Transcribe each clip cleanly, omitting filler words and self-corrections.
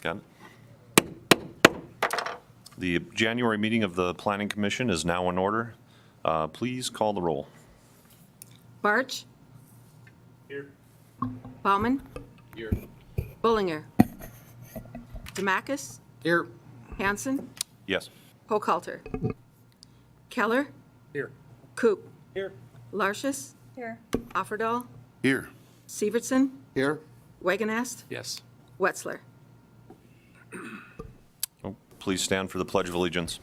Got it. The January meeting of the Planning Commission is now in order. Please call the roll. Bartsch. Here. Bauman. Here. Bullinger. Demakis. Here. Hanson. Yes. Hochhalter. Keller. Here. Coop. Here. Larshus. Here. Offerdahl. Here. Severson. Here. Wagonast. Yes. Wetzler. Oh, please stand for the Pledge of Allegiance.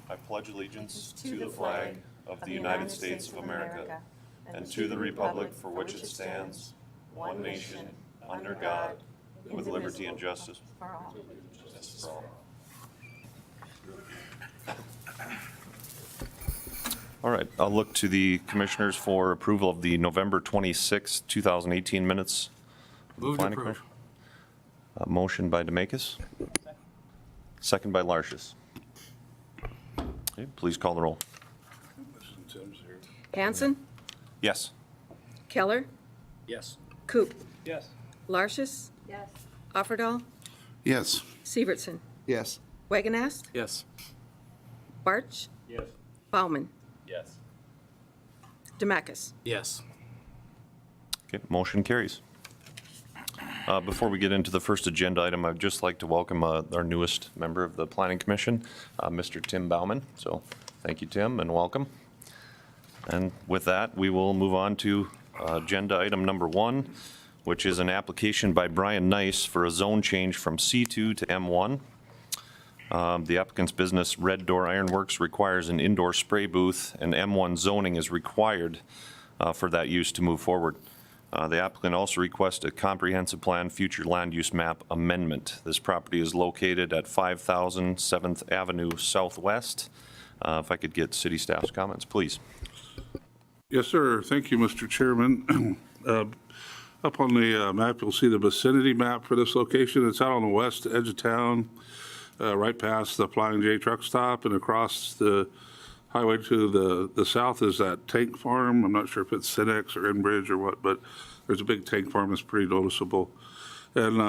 I pledge allegiance to the flag of the United States of America and to the republic for which it stands, one nation, under God, with liberty and justice For all. for all. All right, I'll look to the commissioners for approval of the November 26, 2018 minutes. Move to Planning approve. Commission. Motion by Demakis. Second by Larshus. Okay, please call the roll. Hanson. Yes. Keller. Yes. Coop. Yes. Larshus. Yes. Offerdahl. Yes. Severson. Yes. Wagonast. Yes. Bartsch. Yes. Bauman. Yes. Demakis. Yes. Okay, motion carries. Before we get into the first agenda item, I'd just like to welcome our newest member of the Planning Commission, Mr. Tim Bauman. So thank you, Tim, and welcome. And with that, we will move on to agenda item number 1, which is an application by Brian Nice for a zone change from C2 to M1. The applicant's business, Red Door Ironworks, requires an indoor spray booth, and M1 zoning is required for that use to move forward. The applicant also requests a comprehensive plan future land use map amendment. This property is located at 5000 7th Avenue Southwest. If I could get city staff's comments, please. Yes, sir. Thank you, Mr. Chairman. Up on the map, you'll see the vicinity map for this location. It's out on the west edge of town, right past the Flying J truck stop, and across the highway to the south is that tank farm. I'm not sure if it's Cinex or Enbridge or what, but there's a big tank farm that's pretty noticeable. And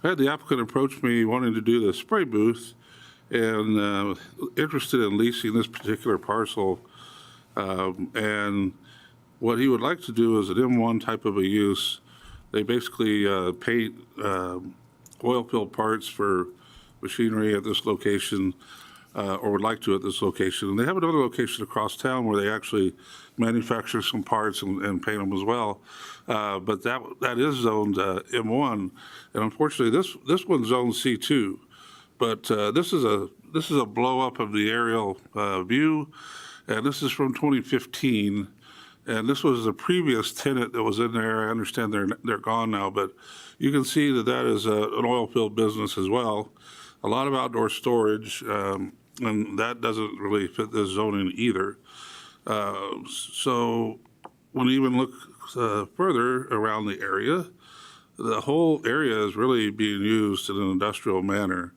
I had the applicant approach me wanting to do the spray booth and interested in leasing this particular parcel. And what he would like to do is an M1 type of a use. They basically paint oil-filled parts for machinery at this location, or would like to at this location. And they have another location across town where they actually manufacture some parts and paint them as well. But that is zoned M1, and unfortunately this one's zoned C2. But this is a blow up of the aerial view, and this is from 2015. And this was the previous tenant that was in there. I understand they're gone now, but you can see that is an oil field business as well. A lot of outdoor storage, and that doesn't really fit this zoning either. So when you even look further around the area, the whole area is really being used in an industrial manner.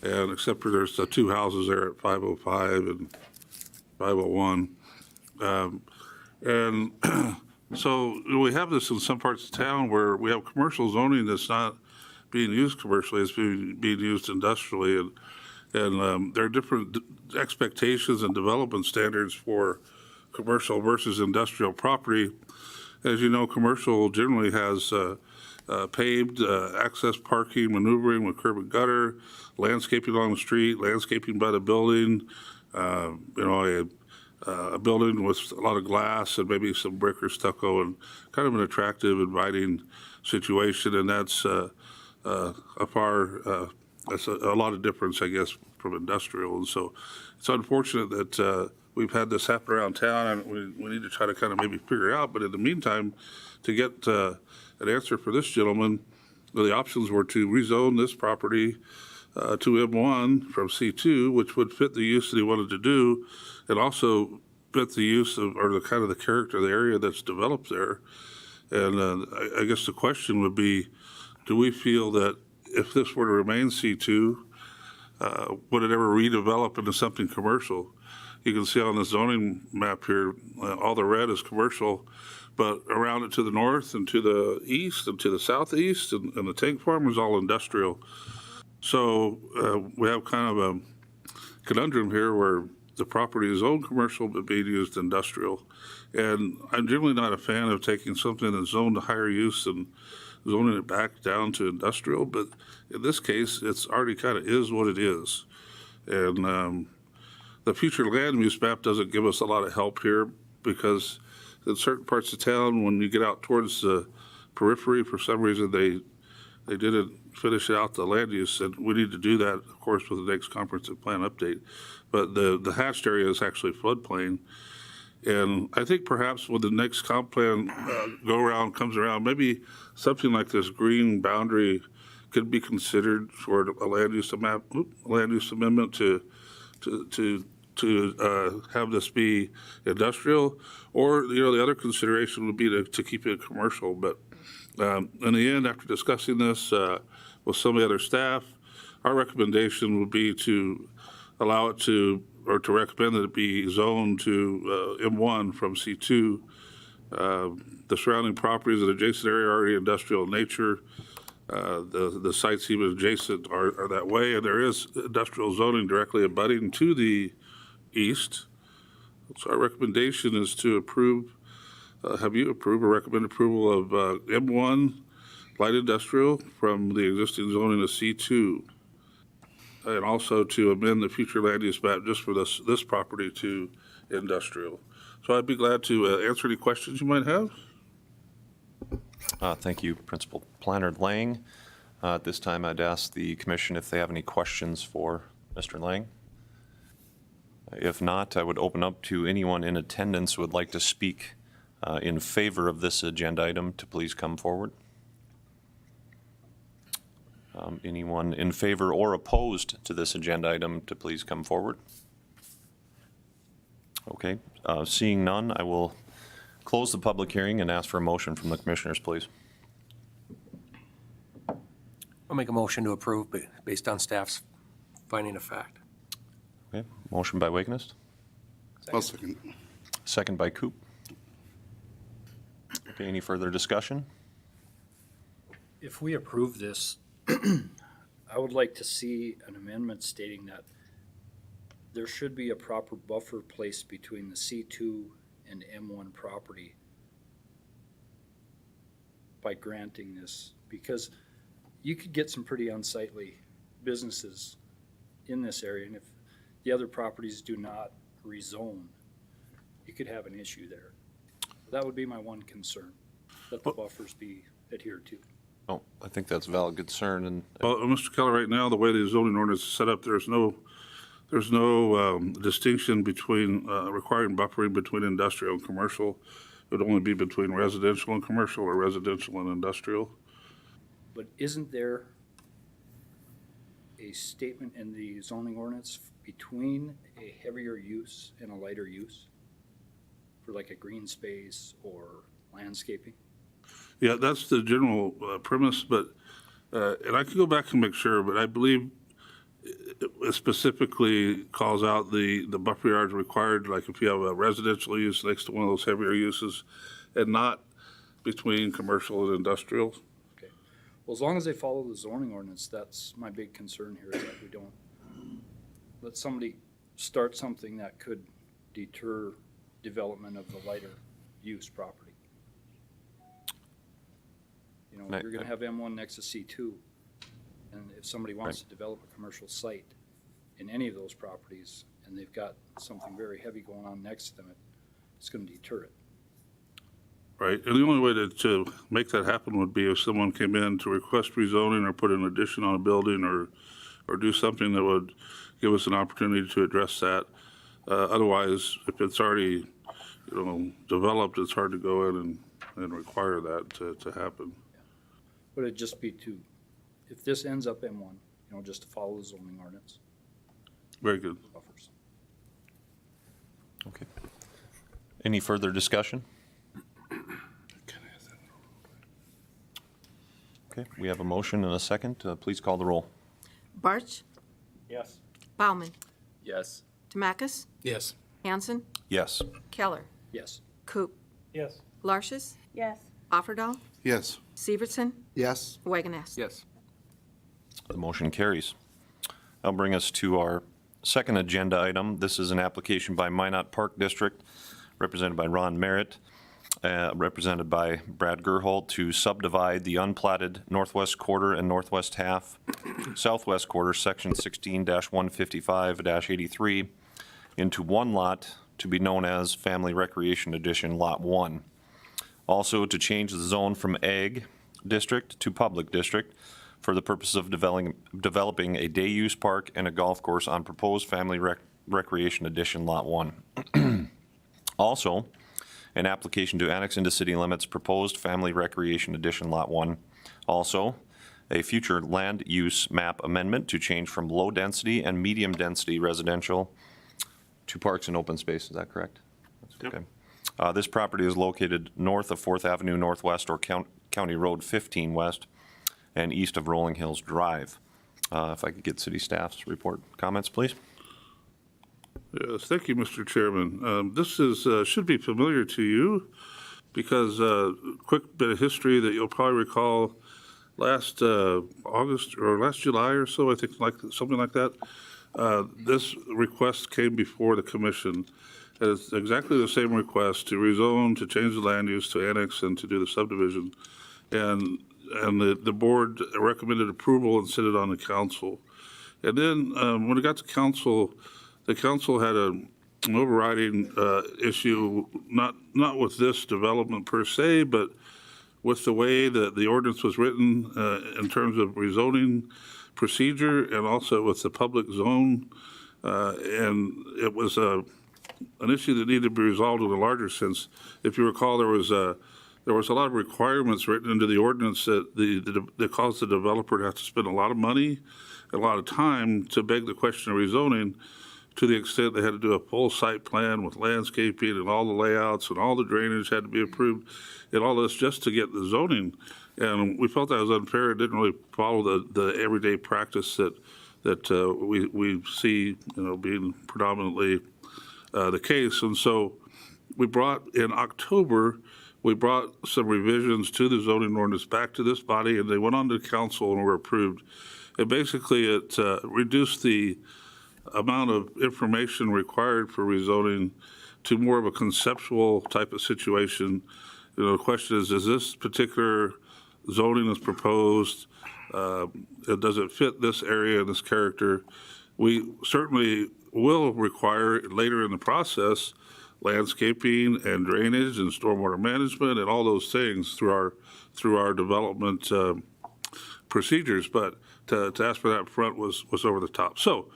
And except for there's the two houses there at 505 and 501. And so we have this in some parts of town where we have commercial zoning that's not being used commercially, it's being used industrially. And there are different expectations and development standards for commercial versus industrial property. As you know, commercial generally has paved access parking, maneuvering with curb and gutter, landscaping along the street, landscaping by the building, a building with a lot of glass and maybe some brick or stucco, and kind of an attractive, inviting situation. And that's that's a lot of difference, I guess, from industrial. And so it's unfortunate that we've had this happen around town, and we need to try to kind of maybe figure out. But in the meantime, to get an answer for this gentleman, the options were to rezone this property to M1 from C2, which would fit the use that he wanted to do, and also fit the use of, or the kind of the character of the area that's developed there. And I guess the question would be, do we feel that if this were to remain C2, would it ever redevelop into something commercial? you can see on the zoning map here, all the red is commercial, but around it to the north and to the east and to the southeast and the tank farm is all industrial. So we have kind of a conundrum here where the property is owned commercial but being used industrial. And I'm generally not a fan of taking something that's zoned to higher use and zoning it back down to industrial, but in this case, it's already kind of is what it is. And the future land use map doesn't give us a lot of help here because in certain parts of town, when you get out towards the periphery, for some reason, they didn't finish out the land use, and we need to do that, of course, with the next comprehensive plan update. But the hatched area is actually floodplain. And I think perhaps when the next comp plan go-around comes around, maybe something like this green boundary could be considered for a land use amendment to have this be industrial, or the other consideration would be to keep it commercial. But in the end, after discussing this with some of the other staff, our recommendation would be to allow it to, or to recommend that it be zoned to M1 from C2. The surrounding properties in the adjacent area are already industrial in nature. The sites even adjacent are that way, and there is industrial zoning directly abutting to the east. So our recommendation is to approve, have you approve or recommend approval of M1 light industrial from the existing zoning to C2, and also to amend the future land use map just for this property to industrial. So I'd be glad to answer any questions you might have. Thank you, Principal Planner Lang. At this time, I'd ask the commission if they have any questions for Mr. Lang. If not, I would open up to anyone in attendance who would like to speak in favor of this agenda item to please come forward. Anyone in favor or opposed to this agenda item to please come forward. Okay, seeing none, I will close the public hearing and ask for a motion from the commissioners, please. I'll make a motion to approve based on staff's finding of fact. Okay, motion by Wakenest, I'll second. second by Coop. Okay, any further discussion? If we approve this, I would like to see an amendment stating that there should be a proper buffer placed between the C2 and M1 property by granting this, because you could get some pretty unsightly businesses in this area, and if the other properties do not rezone, you could have an issue there. That would be my one concern, that the buffers be adhered to. Oh, I think that's a valid concern, and Well, Mr. Keller, right now, the way the zoning ordinance is set up, there's no distinction between requiring buffering between industrial and commercial. It would only be between residential and commercial or residential and industrial. But isn't there a statement in the zoning ordinance between a heavier use and a lighter use? For like a green space or landscaping? Yeah, that's the general premise, but, and I can go back and make sure, but I believe it specifically calls out the buffer yards required, like if you have a residential use next to one of those heavier uses, and not between commercial and industrial. Okay. Well, as long as they follow the zoning ordinance, that's my big concern here, is that we don't let somebody start something that could deter development of the lighter use property. You know, Right. you're gonna have M1 next to C2, and if somebody wants to develop a commercial site in any of those properties, and they've got something very heavy going on next to them, it's gonna deter it. Right, and the only way to make that happen would be if someone came in to request rezoning or put an addition on a building or do something that would give us an opportunity to address that. Otherwise, if it's already, developed, it's hard to go in and require that to happen. But it'd just be if this ends up M1, just to follow the zoning ordinance Very good. buffers. okay. Any further discussion? Okay, we have a motion and a second. Please call the roll. Barch, Yes. Bauman, Yes. Demacus, Yes. Hanson, Yes. Keller, Yes. Coop, Yes. Larches, yes, Offerdahl, Yes. Severson, Yes. Wagonest. Yes. The motion carries. That'll bring us to our second agenda item. This is an application by Minot Park District, represented by Ron Merritt, represented by Brad Gerhold, to subdivide the unplatted northwest quarter and northwest half, southwest quarter, section 16-155-83, into one lot to be known as Family Recreation Edition Lot 1. Also, to change the zone from Ag District to Public District for the purpose of developing a day-use park and a golf course on proposed Family Recreation Edition Lot 1. Also, an application to annex into city limits proposed Family Recreation Edition Lot 1. Also, a future land use map amendment to change from low-density and medium-density residential to parks and open space. Is that correct? Okay. This property is located north of 4th Avenue Northwest or County Road 15 West and east of Rolling Hills Drive. If I could get city staff's report comments, please. Yes, thank you, Mr. Chairman. This is, should be familiar to you because quick bit of history that you'll probably recall last August or last July or so, I think, something like that. This request came before the commission. It's exactly the same request to rezone, to change the land use, to annex, and to do the subdivision. And the board recommended approval and sent it on to council. And then when it got to council, the council had an overriding issue, not with this development per se, but with the way that the ordinance was written in terms of rezoning procedure and also with the public zone. And it was an issue that needed to be resolved in a larger sense. If you recall, there was a lot of requirements written into the ordinance that caused the developer to have to spend a lot of money, a lot of time to beg the question of rezoning, to the extent they had to do a full site plan with landscaping and all the layouts and all the drainage had to be approved and all this just to get the zoning. And we felt that was unfair. It didn't really follow the everyday practice that we see, being predominantly the case. And so in October, we brought some revisions to the zoning ordinance back to this body, and they went on to council and were approved. And basically, it reduced the amount of information required for rezoning to more of a conceptual type of situation. The question is this particular zoning that's proposed, does it fit this area and this character? We certainly will require later in the process landscaping and drainage and stormwater management and all those things through our development procedures. But to ask for that up front was over the top. So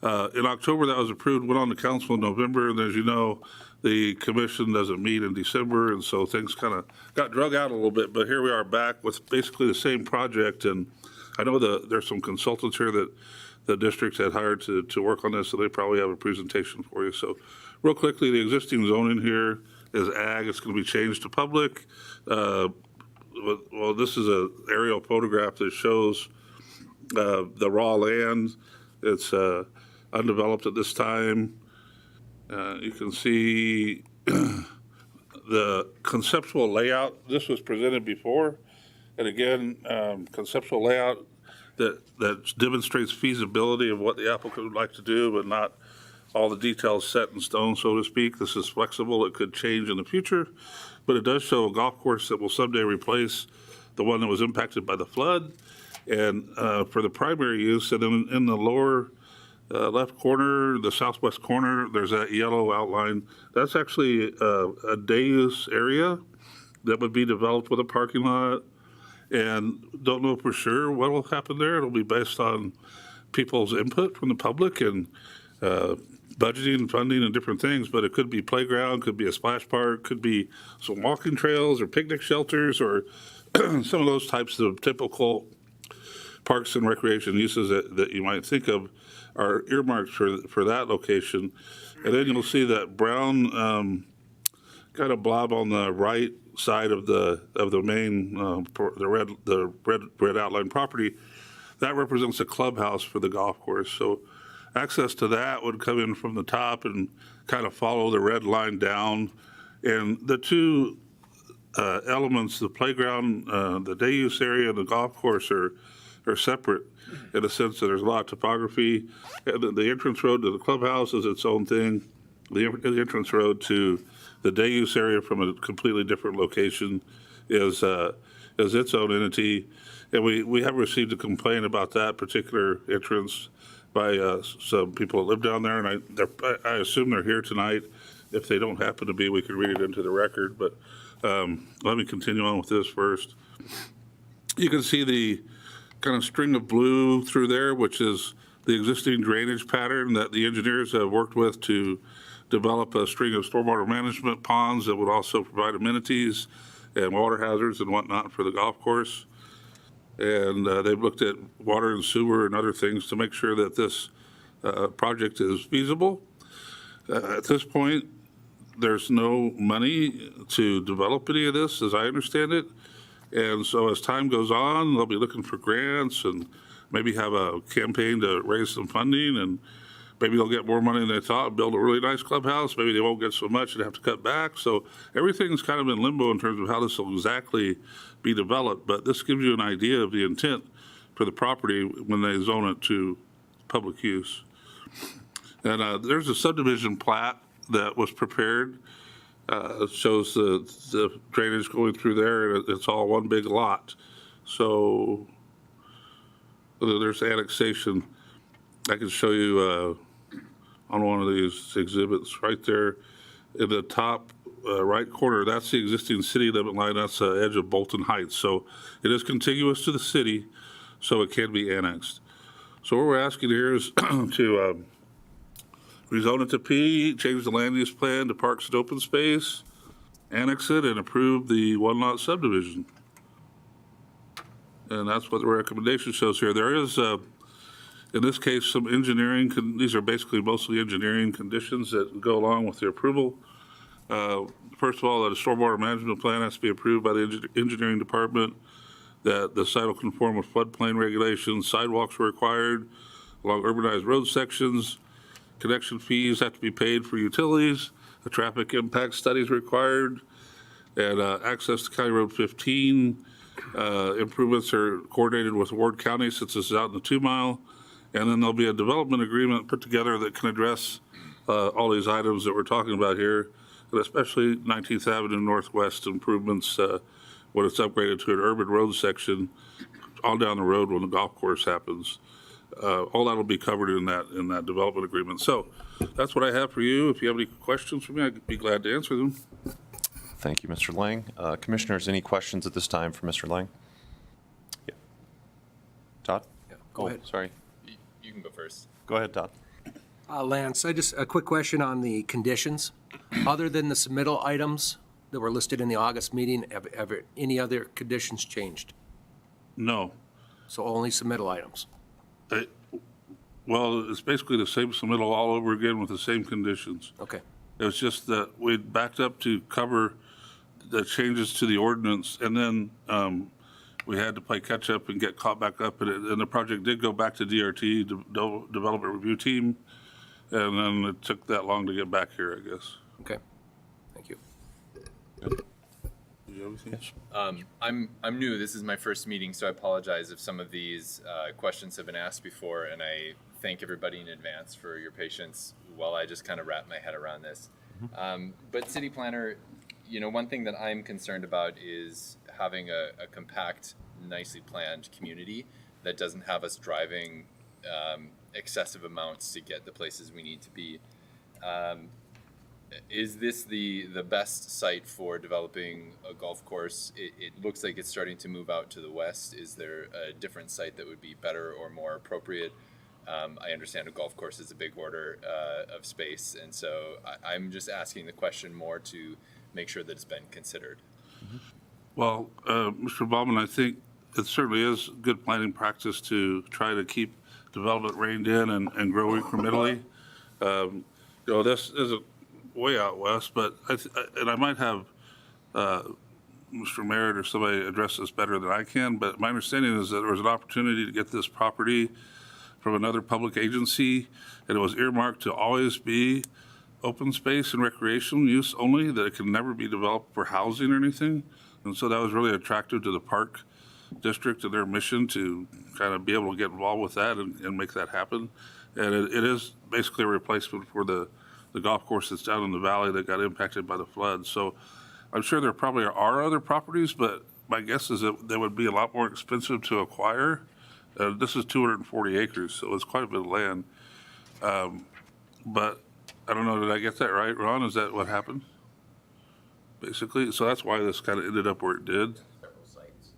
in October, that was approved, went on to council in November, and as you know, the commission doesn't meet in December, and so things kind of got drug out a little bit, but here we are back with basically the same project, and I know there's some consultants here that the districts had hired to work on this, so they probably have a presentation for you. So real quickly, the existing zoning here is ag. It's going to be changed to public. Well, this is an aerial photograph that shows the raw land. It's undeveloped at this time. You can see the conceptual layout. This was presented before. And again, conceptual layout that demonstrates feasibility of what the applicant would like to do, but not all the details set in stone, so to speak. This is flexible. It could change in the future, but it does show a golf course that will someday replace the one that was impacted by the flood. And for the primary use, and in the lower left corner, the southwest corner, there's that yellow outline. That's actually a day use area that would be developed with a parking lot. And don't know for sure what will happen there. It'll be based on people's input from the public and budgeting and funding and different things. But it could be playground, could be a splash park, could be some walking trails or picnic shelters or some of those types of typical parks and recreation uses that you might think of are earmarked for that location. And then you'll see that brown kind of blob on the right side of the main the red outline property. That represents a clubhouse for the golf course. So access to that would come in from the top and kind of follow the red line down. And the two elements, the playground, the day use area and the golf course are separate in the sense that there's a lot of topography. And the entrance road to the clubhouse is its own thing. The entrance road to the day use area from a completely different location is its own entity. And we have received a complaint about that particular entrance by some people that live down there, and I assume they're here tonight. If they don't happen to be, we could read it into the record, but let me continue on with this first. You can see the kind of string of blue through there, which is the existing drainage pattern that the engineers have worked with to develop a string of stormwater management ponds that would also provide amenities and water hazards and whatnot for the golf course. And they've looked at water and sewer and other things to make sure that this project is feasible. At this point, there's no money to develop any of this, as I understand it. And so as time goes on, they'll be looking for grants and maybe have a campaign to raise some funding, and maybe they'll get more money than they thought, build a really nice clubhouse. Maybe they won't get so much and have to cut back. So everything's kind of in limbo in terms of how this will exactly be developed. But this gives you an idea of the intent for the property when they zone it to public use. And there's a subdivision plat that was prepared. It shows the drainage going through there, and it's all one big lot. So there's annexation. I can show you on one of these exhibits right there in the top right corner. That's the existing city limit line. That's the edge of Bolton Heights. So it is contiguous to the city, so it can be annexed. So what we're asking here is to rezone it to P, change the land use plan to parks and open space, annex it, and approve the one-lot subdivision. And that's what the recommendation shows here. There is, in this case, some engineering, these are basically mostly engineering conditions that go along with the approval. First of all, that a stormwater management plan has to be approved by the engineering department, that the site will conform with floodplain regulations, sidewalks are required along urbanized road sections, connection fees have to be paid for utilities, a traffic impact study is required, and access to County Road 15. Improvements are coordinated with Ward County since this is out in the 2 mile. And then there'll be a development agreement put together that can address all these items that we're talking about here, and especially 19th Avenue Northwest improvements when it's upgraded to an urban road section all down the road when the golf course happens. All that will be covered in that development agreement. So that's what I have for you. If you have any questions for me, I'd be glad to answer them. Thank you, Mr. Lang. Commissioners, any questions at this time for Mr. Lang? Yeah. Todd? Yeah, go ahead. Sorry. You can go first. Go ahead, Todd. Lance, a quick question on the conditions. Other than the submittal items that were listed in the August meeting, have any other conditions changed? No. So only submittal items? Well, it's basically the same submittal all over again with the same conditions. Okay. It was just that we backed up to cover the changes to the ordinance, and then we had to play catch up and get caught back up. And the project did go back to DRT, Development Review Team, and then it took that long to get back here, I guess. Okay. Thank you. Do you have anything? I'm new. This is my first meeting, so I apologize if some of these questions have been asked before, and I thank everybody in advance for your patience while I just kind of wrap my head around this. But city planner, one thing that I'm concerned about is having a compact, nicely planned community that doesn't have us driving excessive amounts to get the places we need to be. Is this the best site for developing a golf course? It looks like it's starting to move out to the west. Is there a different site that would be better or more appropriate? I understand a golf course is a big order of space, and so I'm just asking the question more to make sure that it's been considered. Well, Mr. Baumann, I think it certainly is good planning practice to try to keep development reined in and grow incrementally. This is way out west, but I might have Mr. Merritt or somebody address this better than I can, but my understanding is that there was an opportunity to get this property from another public agency, and it was earmarked to always be open space and recreational use only, that it can never be developed for housing or anything. And so that was really attractive to the park district and their mission to kind of be able to get involved with that and make that happen. And it is basically a replacement for the golf course that's down in the valley that got impacted by the flood. So I'm sure there probably are other properties, but my guess is that they would be a lot more expensive to acquire. This is 240 acres, so it's quite a bit of land. But I don't know, did I get that right, Ron? Is that what happened? Basically, so that's why this kind of ended up where it did. Several sites.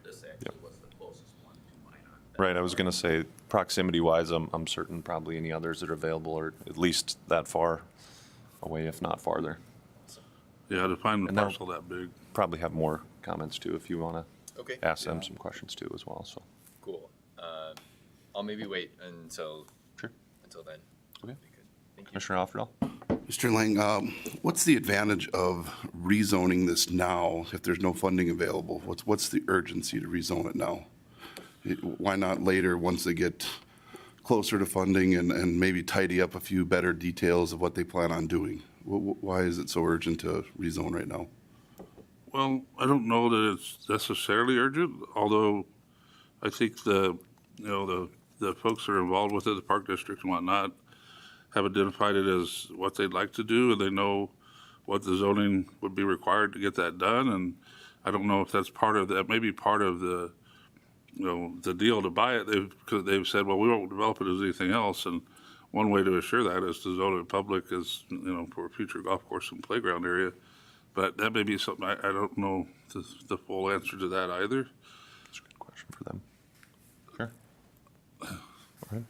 This actually was the closest one to Minot. Right, I was going to say, proximity-wise, I'm certain probably any others that are available are at least that far away, if not farther. Yeah, to find the And now- parcel that big. Probably have more comments too, if you want Okay. to ask them some questions too as well, so. Cool. I'll maybe wait until Sure. then. Okay. Be good. Thank you. Commissioner Offerdall? Mr. Lang, what's the advantage of rezoning this now if there's no funding available? What's the urgency to rezone it now? Why not later, once they get closer to funding and maybe tidy up a few better details of what they plan on doing? Why is it so urgent to rezone right now? Well, I don't know that it's necessarily urgent, although I think the folks that are involved with it, the park district and whatnot, have identified it as what they'd like to do, and they know what the zoning would be required to get that done. And I don't know if that's part of that, maybe part of the, the deal to buy it. Because they've said, well, we won't develop it as anything else. And one way to assure that is to zone it public as, for a future golf course and playground area. But that may be something, I don't know the full answer to that either. That's a good question for them. Sure. All right.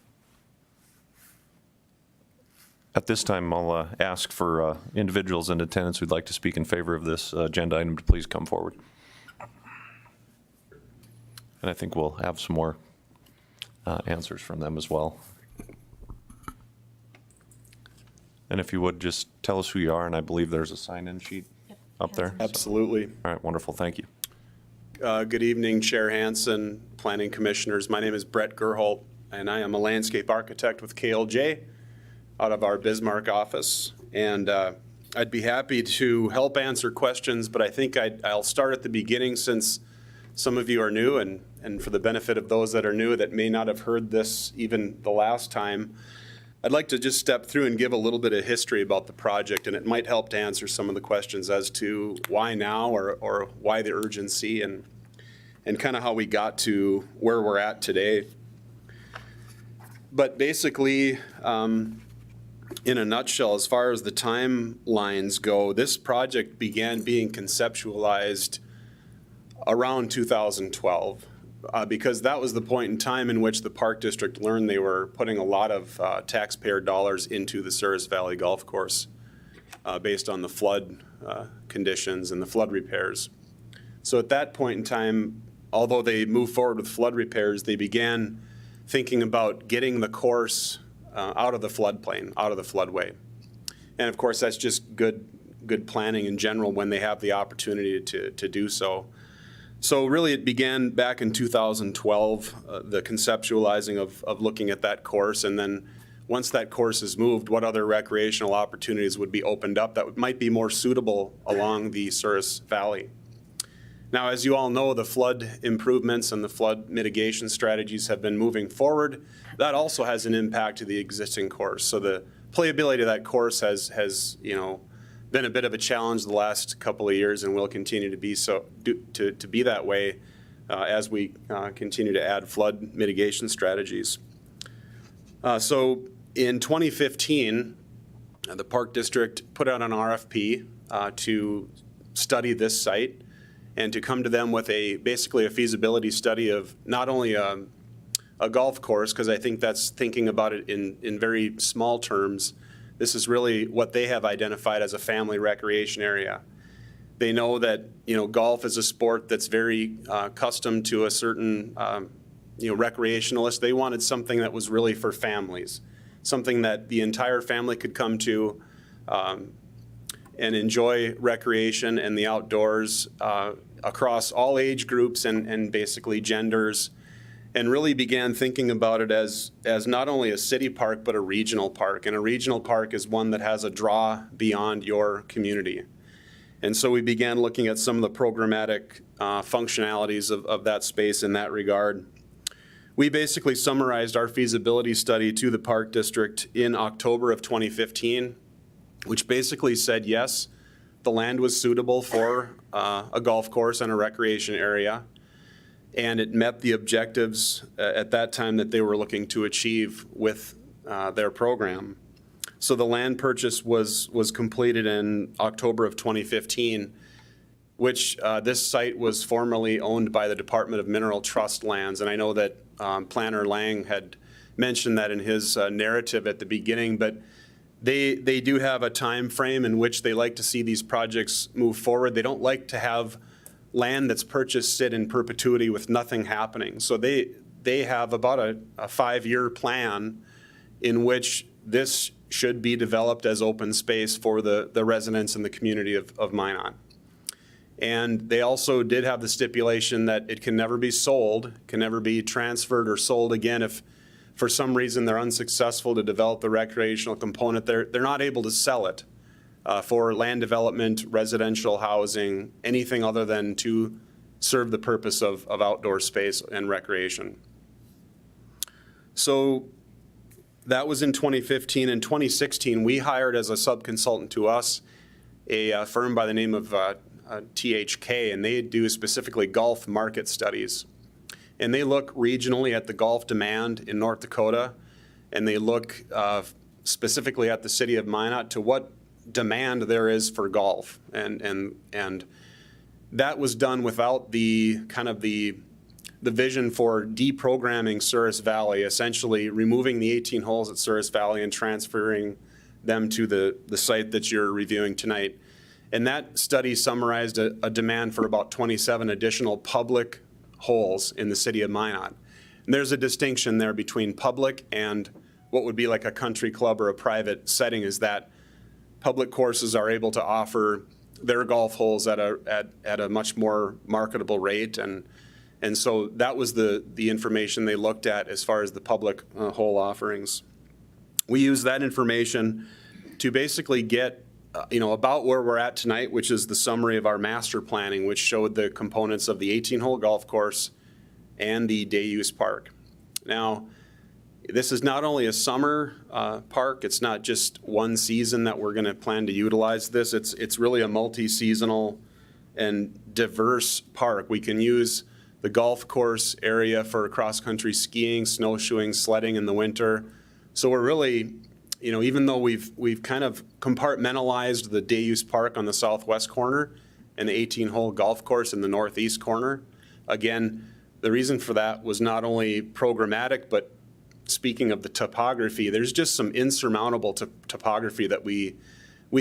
At this time, I'll ask for individuals in attendance who'd like to speak in favor of this agenda item to please come forward. And I think we'll have some more answers from them as well. And if you would, just tell us who you are, and I believe there's a sign-in sheet up there. Absolutely. All right, wonderful, thank you. Good evening, Chair Hansen, Planning Commissioners. My name is Brett Gerholt, and I am a landscape architect with KLJ out of our Bismarck office. And I'd be happy to help answer questions, but I think I'll start at the beginning since some of you are new, and for the benefit of those that are new that may not have heard this even the last time, I'd like to just step through and give a little bit of history about the project, and it might help to answer some of the questions as to why now or why the urgency and kind of how we got to where we're at today. But basically, in a nutshell, as far as the timelines go, this project began being conceptualized around 2012. Because that was the point in time in which the Park District learned they were putting a lot of taxpayer dollars into the Souris Valley Golf Course based on the flood conditions and the flood repairs. So at that point in time, although they moved forward with flood repairs, they began thinking about getting the course out of the floodplain, out of the floodway. And of course, that's just good planning in general when they have the opportunity to do so. So really, it began back in 2012, the conceptualizing of looking at that course, and then once that course is moved, what other recreational opportunities would be opened up that might be more suitable along the Souris Valley. Now, as you all know, the flood improvements and the flood mitigation strategies have been moving forward. That also has an impact to the existing course. So the playability of that course has been a bit of a challenge the last couple of years, and will continue to be so to be that way as we continue to add flood mitigation strategies. So in 2015, the Park District put out an RFP to study this site and to come to them with basically a feasibility study of not only a golf course, because I think that's thinking about it in very small terms. This is really what they have identified as a family recreation area. They know that golf is a sport that's very custom to a certain recreationalist. They wanted something that was really for families, something that the entire family could come to and enjoy recreation and the outdoors across all age groups and basically genders. and really began thinking about it as not only a city park, but a regional park. And a regional park is one that has a draw beyond your community. And so we began looking at some of the programmatic functionalities of that space in that regard. We basically summarized our feasibility study to the Park District in October of 2015, which basically said, yes, the land was suitable for a golf course and a recreation area, and it met the objectives at that time that they were looking to achieve with their program. So the land purchase was completed in October of 2015, which this site was formerly owned by the Department of Mineral Trust Lands. And I know that Planner Lang had mentioned that in his narrative at the beginning, but they do have a time frame in which they like to see these projects move forward. They don't like to have land that's purchased sit in perpetuity with nothing happening. So they have about a 5-year plan in which this should be developed as open space for the residents and the community of Minot. And they also did have the stipulation that it can never be sold, can never be transferred or sold again if for some reason they're unsuccessful to develop the recreational component. They're not able to sell it for land development, residential housing, anything other than to serve the purpose of outdoor space and recreation. So that was in 2015. In 2016, we hired as a sub-consultant to us a firm by the name of THK, and they do specifically golf market studies. And they look regionally at the golf demand in North Dakota, and they look specifically at the city of Minot to what demand there is for golf. And that was done without the kind of the vision for deprogramming Souris Valley, essentially removing the 18 holes at Souris Valley and transferring them to the site that you're reviewing tonight. And that study summarized a demand for about 27 additional public holes in the city of Minot. And there's a distinction there between public and what would be like a country club or a private setting, is that public courses are able to offer their golf holes at a much more marketable rate. And so that was the information they looked at as far as the public hole offerings. We used that information to basically get about where we're at tonight, which is the summary of our master planning, which showed the components of the 18-hole golf course and the day-use park. Now, this is not only a summer park. It's not just one season that we're going to plan to utilize this. It's really a multi-seasonal and diverse park. We can use the golf course area for cross-country skiing, snowshoeing, sledding in the winter. So we're really, even though we've kind of compartmentalized the day-use park on the southwest corner and the 18-hole golf course in the northeast corner, again, the reason for that was not only programmatic, but speaking of the topography, there's just some insurmountable topography that we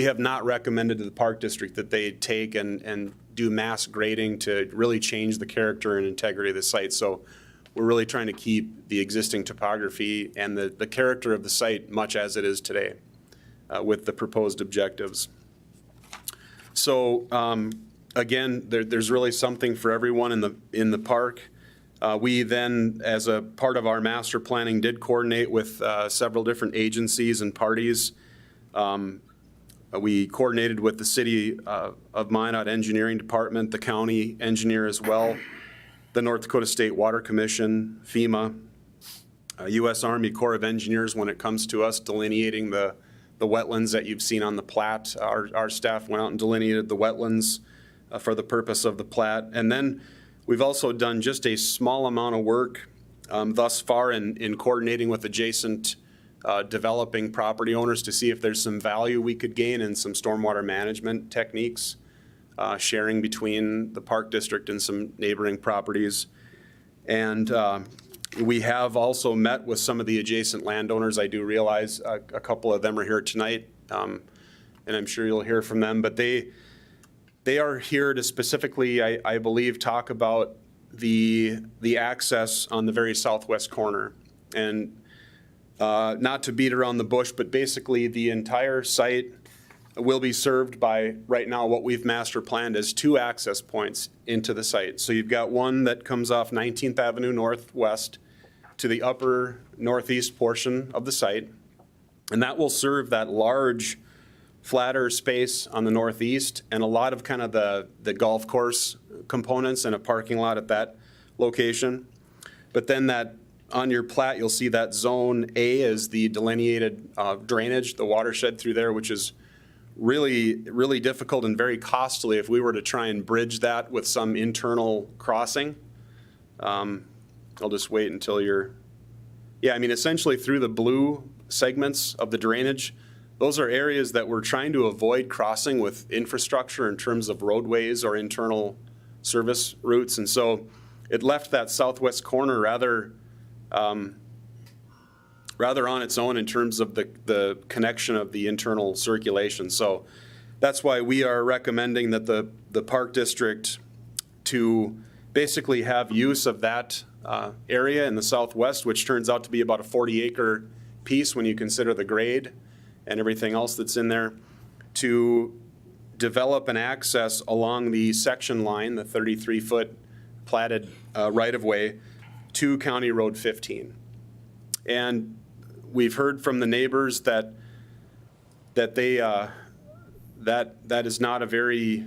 have not recommended to the Park District that they take and do mass grading to really change the character and integrity of the site. So we're really trying to keep the existing topography and the character of the site much as it is today with the proposed objectives. So again, there's really something for everyone in the park. We then, as a part of our master planning, did coordinate with several different agencies and parties. We coordinated with the City of Minot Engineering Department, the county engineer as well, the North Dakota State Water Commission, FEMA, U.S. Army Corps of Engineers when it comes to us delineating the wetlands that you've seen on the plat. Our staff went out and delineated the wetlands for the purpose of the plat. And then we've also done just a small amount of work thus far in coordinating with adjacent developing property owners to see if there's some value we could gain in some stormwater management techniques, sharing between the Park District and some neighboring properties. And we have also met with some of the adjacent landowners. I do realize a couple of them are here tonight, and I'm sure you'll hear from them, but they are here to specifically, I believe, talk about the access on the very southwest corner. And not to beat around the bush, but basically the entire site will be served by, right now, what we've master planned as 2 access points into the site. So you've got one that comes off 19th Avenue Northwest to the upper northeast portion of the site, and that will serve that large, flatter space on the northeast and a lot of kind of the golf course components and a parking lot at that location. But then that, on your plat, you'll see that Zone A is the delineated drainage, the watershed through there, which is really, really difficult and very costly if we were to try and bridge that with some internal crossing. I'll just wait until you're, yeah, I mean, essentially through the blue segments of the drainage, those are areas that we're trying to avoid crossing with infrastructure in terms of roadways or internal service routes. And so it left that southwest corner rather on its own in terms of the connection of the internal circulation. So that's why we are recommending that the Park District to basically have use of that area in the southwest, which turns out to be about a 40-acre piece when you consider the grade and everything else that's in there, to develop an access along the section line, the 33-foot platted right-of-way, to County Road 15. And we've heard from the neighbors that they that is not a very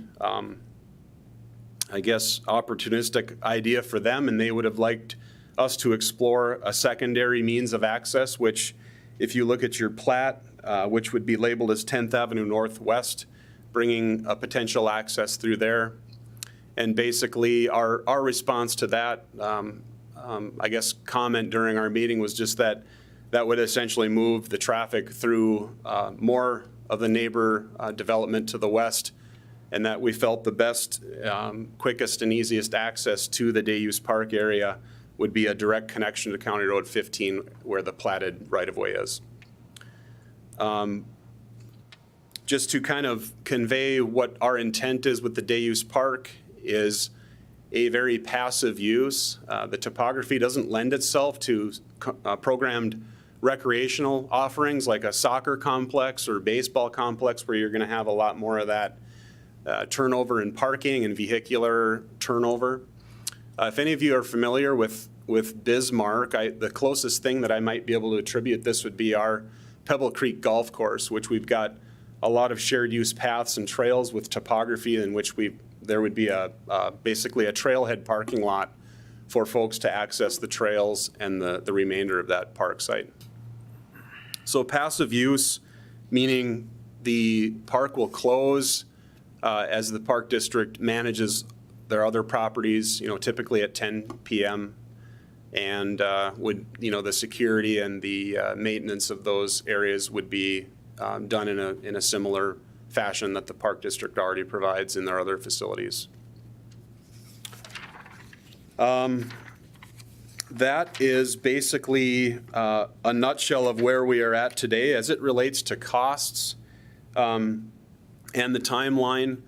I guess opportunistic idea for them, and they would have liked us to explore a secondary means of access, which if you look at your plat, which would be labeled as 10th Avenue Northwest, bringing a potential access through there. And basically our response to that, I guess, comment during our meeting was just that would essentially move the traffic through more of the neighbor development to the west, and that we felt the best, quickest and easiest access to the day-use park area would be a direct connection to County Road 15 where the platted right-of-way is. Just to kind of convey what our intent is with the day-use park is a very passive use. The topography doesn't lend itself to programmed recreational offerings like a soccer complex or baseball complex where you're going to have a lot more of that turnover in parking and vehicular turnover. If any of you are familiar with Bismarck, the closest thing that I might be able to attribute this would be our Pebble Creek Golf Course, which we've got a lot of shared use paths and trails with topography in which there would be basically a trailhead parking lot for folks to access the trails and the remainder of that park site. So passive use, meaning the park will close as the Park District manages their other properties, typically at 10 p.m. and the security and the maintenance of those areas would be done in a similar fashion that the Park District already provides in their other facilities. That is basically a nutshell of where we are at today as it relates to costs and the timeline.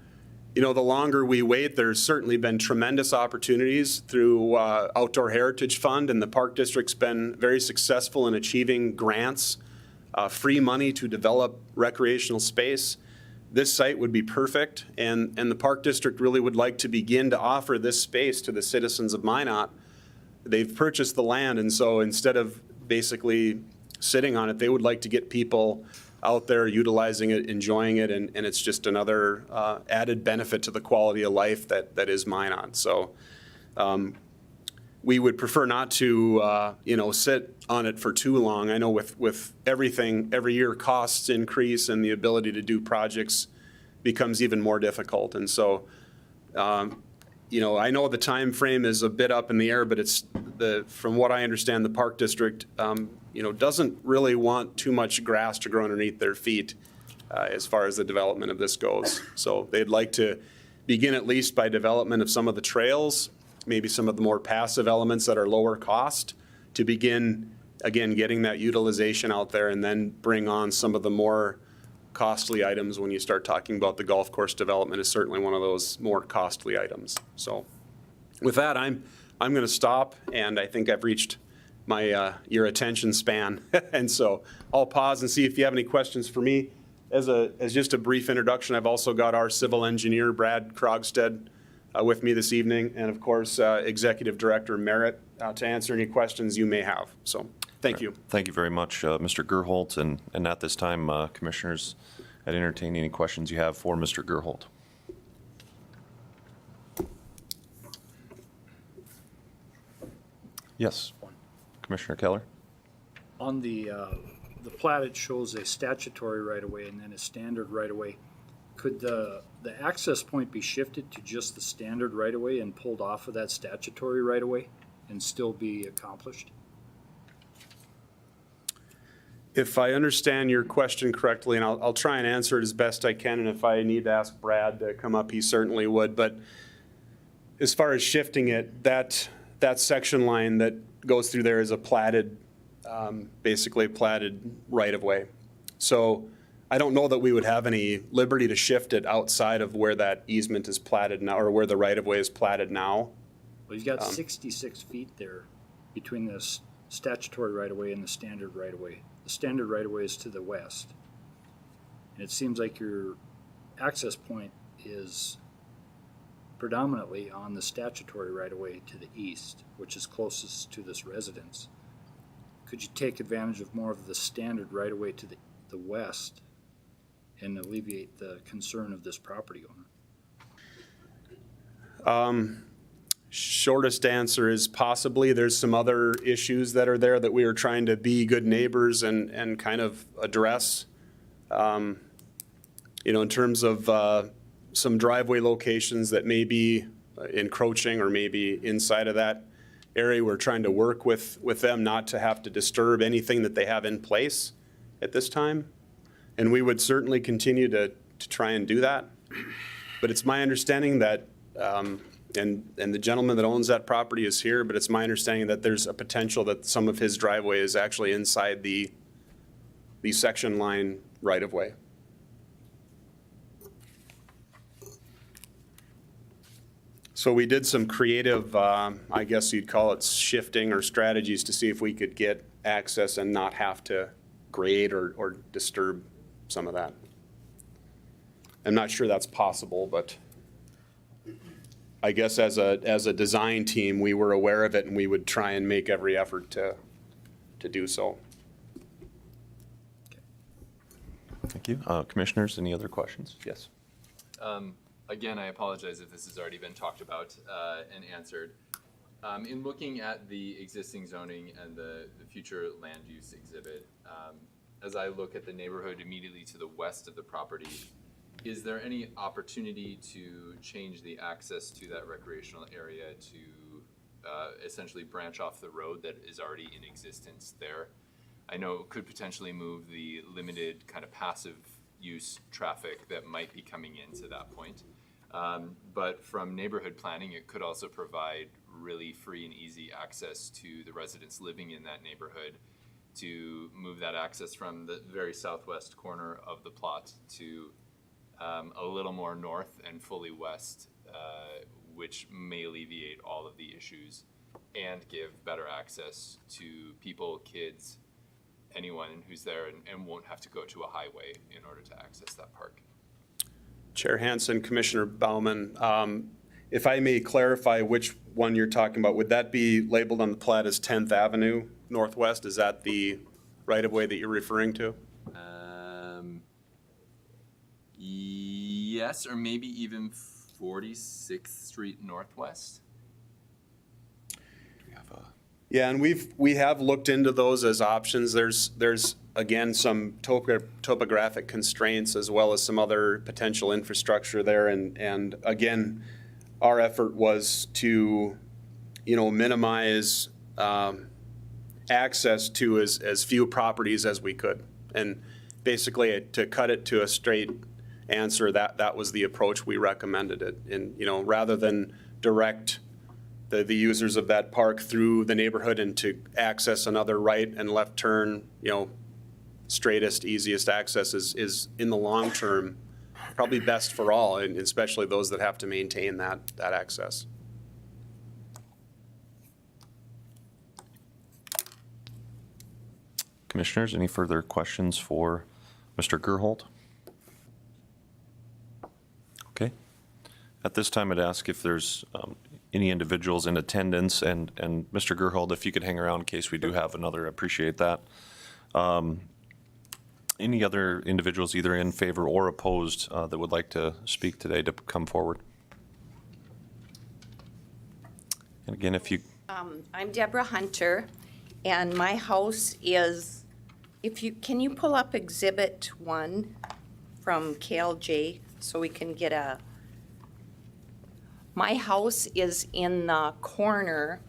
The longer we wait, there's certainly been tremendous opportunities through Outdoor Heritage Fund, and the Park District's been very successful in achieving grants, free money to develop recreational space. This site would be perfect, and the Park District really would like to begin to offer this space to the citizens of Minot. They've purchased the land, and so instead of basically sitting on it, they would like to get people out there utilizing it, enjoying it, and it's just another added benefit to the quality of life that is Minot. So we would prefer not to sit on it for too long. I know with everything, every year costs increase and the ability to do projects becomes even more difficult. And so I know the time frame is a bit up in the air, but from what I understand, the Park District doesn't really want too much grass to grow underneath their feet as far as the development of this goes. So they'd like to begin at least by development of some of the trails, maybe some of the more passive elements that are lower cost, to begin, again, getting that utilization out there, and then bring on some of the more costly items. When you start talking about the golf course development, is certainly one of those more costly items. So with that, I'm going to stop, and I think I've reached my your attention span. And so I'll pause and see if you have any questions for me. as just a brief introduction, I've also got our civil engineer, Brad Krogstad, with me this evening, and of course, Executive Director Merritt, to answer any questions you may have. So, thank you. Thank you very much, Mr. Gerholt. And at this time, Commissioners, I'd entertain any questions you have for Mr. Gerholt. Yes, Commissioner Keller? On the plat, it shows a statutory right-of-way and then a standard right-of-way. Could the access point be shifted to just the standard right-of-way and pulled off of that statutory right-of-way and still be accomplished? If I understand your question correctly, and I'll try and answer it as best I can, and if I need to ask Brad to come up, he certainly would. But as far as shifting it, that section line that goes through there is a platted, basically a platted right-of-way. So I don't know that we would have any liberty to shift it outside of where that easement is platted now, or where the right-of-way is platted now. Well, you've got 66 feet there between the statutory right-of-way and the standard right-of-way. The standard right-of-way is to the west. And it seems like your access point is predominantly on the statutory right-of-way to the east, which is closest to this residence. Could you take advantage of more of the standard right-of-way to the west and alleviate the concern of this property owner? Shortest answer is possibly. There's some other issues that are there that we are trying to be good neighbors and kind of address. In terms of some driveway locations that may be encroaching or maybe inside of that area, we're trying to work with them not to have to disturb anything that they have in place at this time. And we would certainly continue to try and do that. But it's my understanding that and the gentleman that owns that property is here, but it's my understanding that there's a potential that some of his driveway is actually inside the section line right-of-way. So we did some creative, I guess you'd call it shifting or strategies to see if we could get access and not have to grade or disturb some of that. I'm not sure that's possible, but I guess as a design team, we were aware of it and we would try and make every effort to do so. Thank you. Commissioners, any other questions? Yes. Again, I apologize if this has already been talked about and answered. In looking at the existing zoning and the future land use exhibit, as I look at the neighborhood immediately to the west of the property, is there any opportunity to change the access to that recreational area to essentially branch off the road that is already in existence there? I know it could potentially move the limited kind of passive use traffic that might be coming into that point. But from neighborhood planning, it could also provide really free and easy access to the residents living in that neighborhood to move that access from the very southwest corner of the plot to a little more north and fully west, which may alleviate all of the issues and give better access to people, kids, anyone who's there and won't have to go to a highway in order to access that park. Chair Hansen, Commissioner Bauman, if I may clarify which one you're talking about, would that be labeled on the plat as 10th Avenue Northwest? Is that the right-of-way that you're referring to? Yes, or maybe even 46th Street Northwest. Yeah, and we have looked into those as options. There's again some topographic constraints as well as some other potential infrastructure there, and again, our effort was to minimize access to as few properties as we could, and basically to cut it to a straight answer, that was the approach we recommended it. And rather than direct the users of that park through the neighborhood and to access another right and left turn, straightest, easiest access is in the long term probably best for all, and especially those that have to maintain that access. Commissioners, any further questions for Mr. Gerholt? At this time, I'd ask if there's any individuals in attendance, and Mr. Gerhold, if you could hang around in case we do have another, I appreciate that. Any other individuals either in favor or opposed that would like to speak today to come forward? And again, if you, I'm Deborah Hunter, and my house is, can you pull up Exhibit 1 from KLJ so we can get my house is in the corner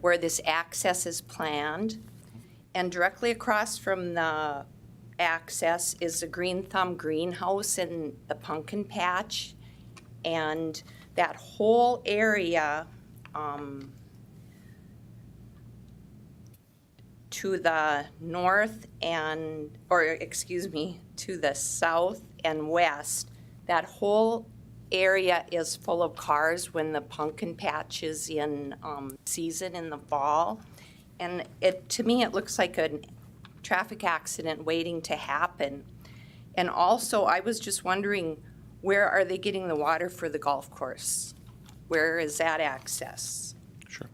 where this access is planned, and directly across from the access is the Green Thumb greenhouse and the pumpkin patch, and that whole area to the north to the south and west, that whole area is full of cars when the pumpkin patch is in season in the fall. And to me, it looks like a traffic accident waiting to happen. And also, I was just wondering, where are they getting the water for the golf course? Where is that access? sure.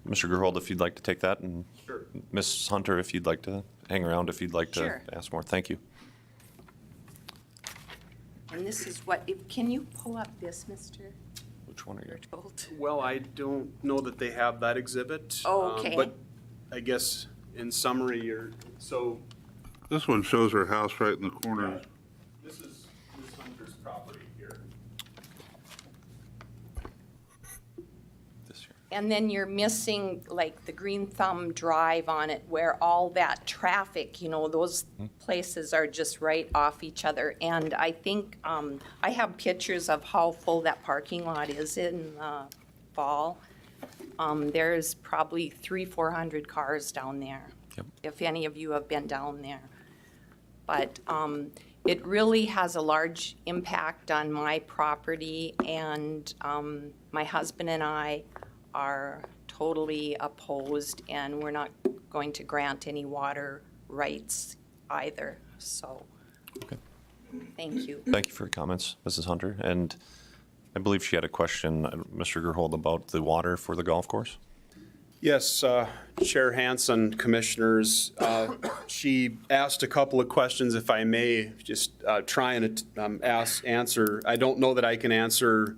Mr. Gerhold, if you'd like to take that, and Sure. Ms. Hunter, if you'd like to hang around, if you'd like to Sure. ask more. Thank you. And this is can you pull up this, Mr. Which one are you? Gerhold? Well, I don't know that they have that exhibit. Oh, okay. But I guess in summary, This one shows her house right in the corner. this is Ms. Hunter's property here. This here. And then you're missing like the Green Thumb Drive on it where all that traffic, those places are just right off each other. And I think, I have pictures of how full that parking lot is in the fall. There's probably 300-400 cars down there. Yep. If any of you have been down there. But it really has a large impact on my property, and my husband and I are totally opposed, and we're not going to grant any water rights either, so. Okay. Thank you. Thank you for your comments, Mrs. Hunter. And I believe she had a question, Mr. Gerhold, about the water for the golf course. Yes, Chair Hansen, Commissioners, she asked a couple of questions, if I may, just try and answer. I don't know that I can answer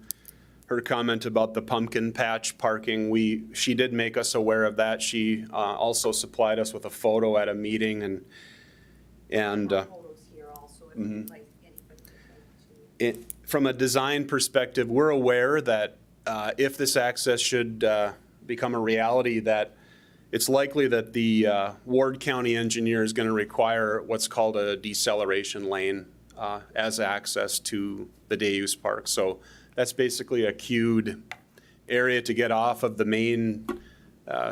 her comment about the pumpkin patch parking. She did make us aware of that. She also supplied us with a photo at a meeting, and Photos here also, if you'd like anybody to. from a design perspective, we're aware that if this access should become a reality, that it's likely that the Ward County engineer is going to require what's called a deceleration lane as access to the day use park. So that's basically a queued area to get off of the main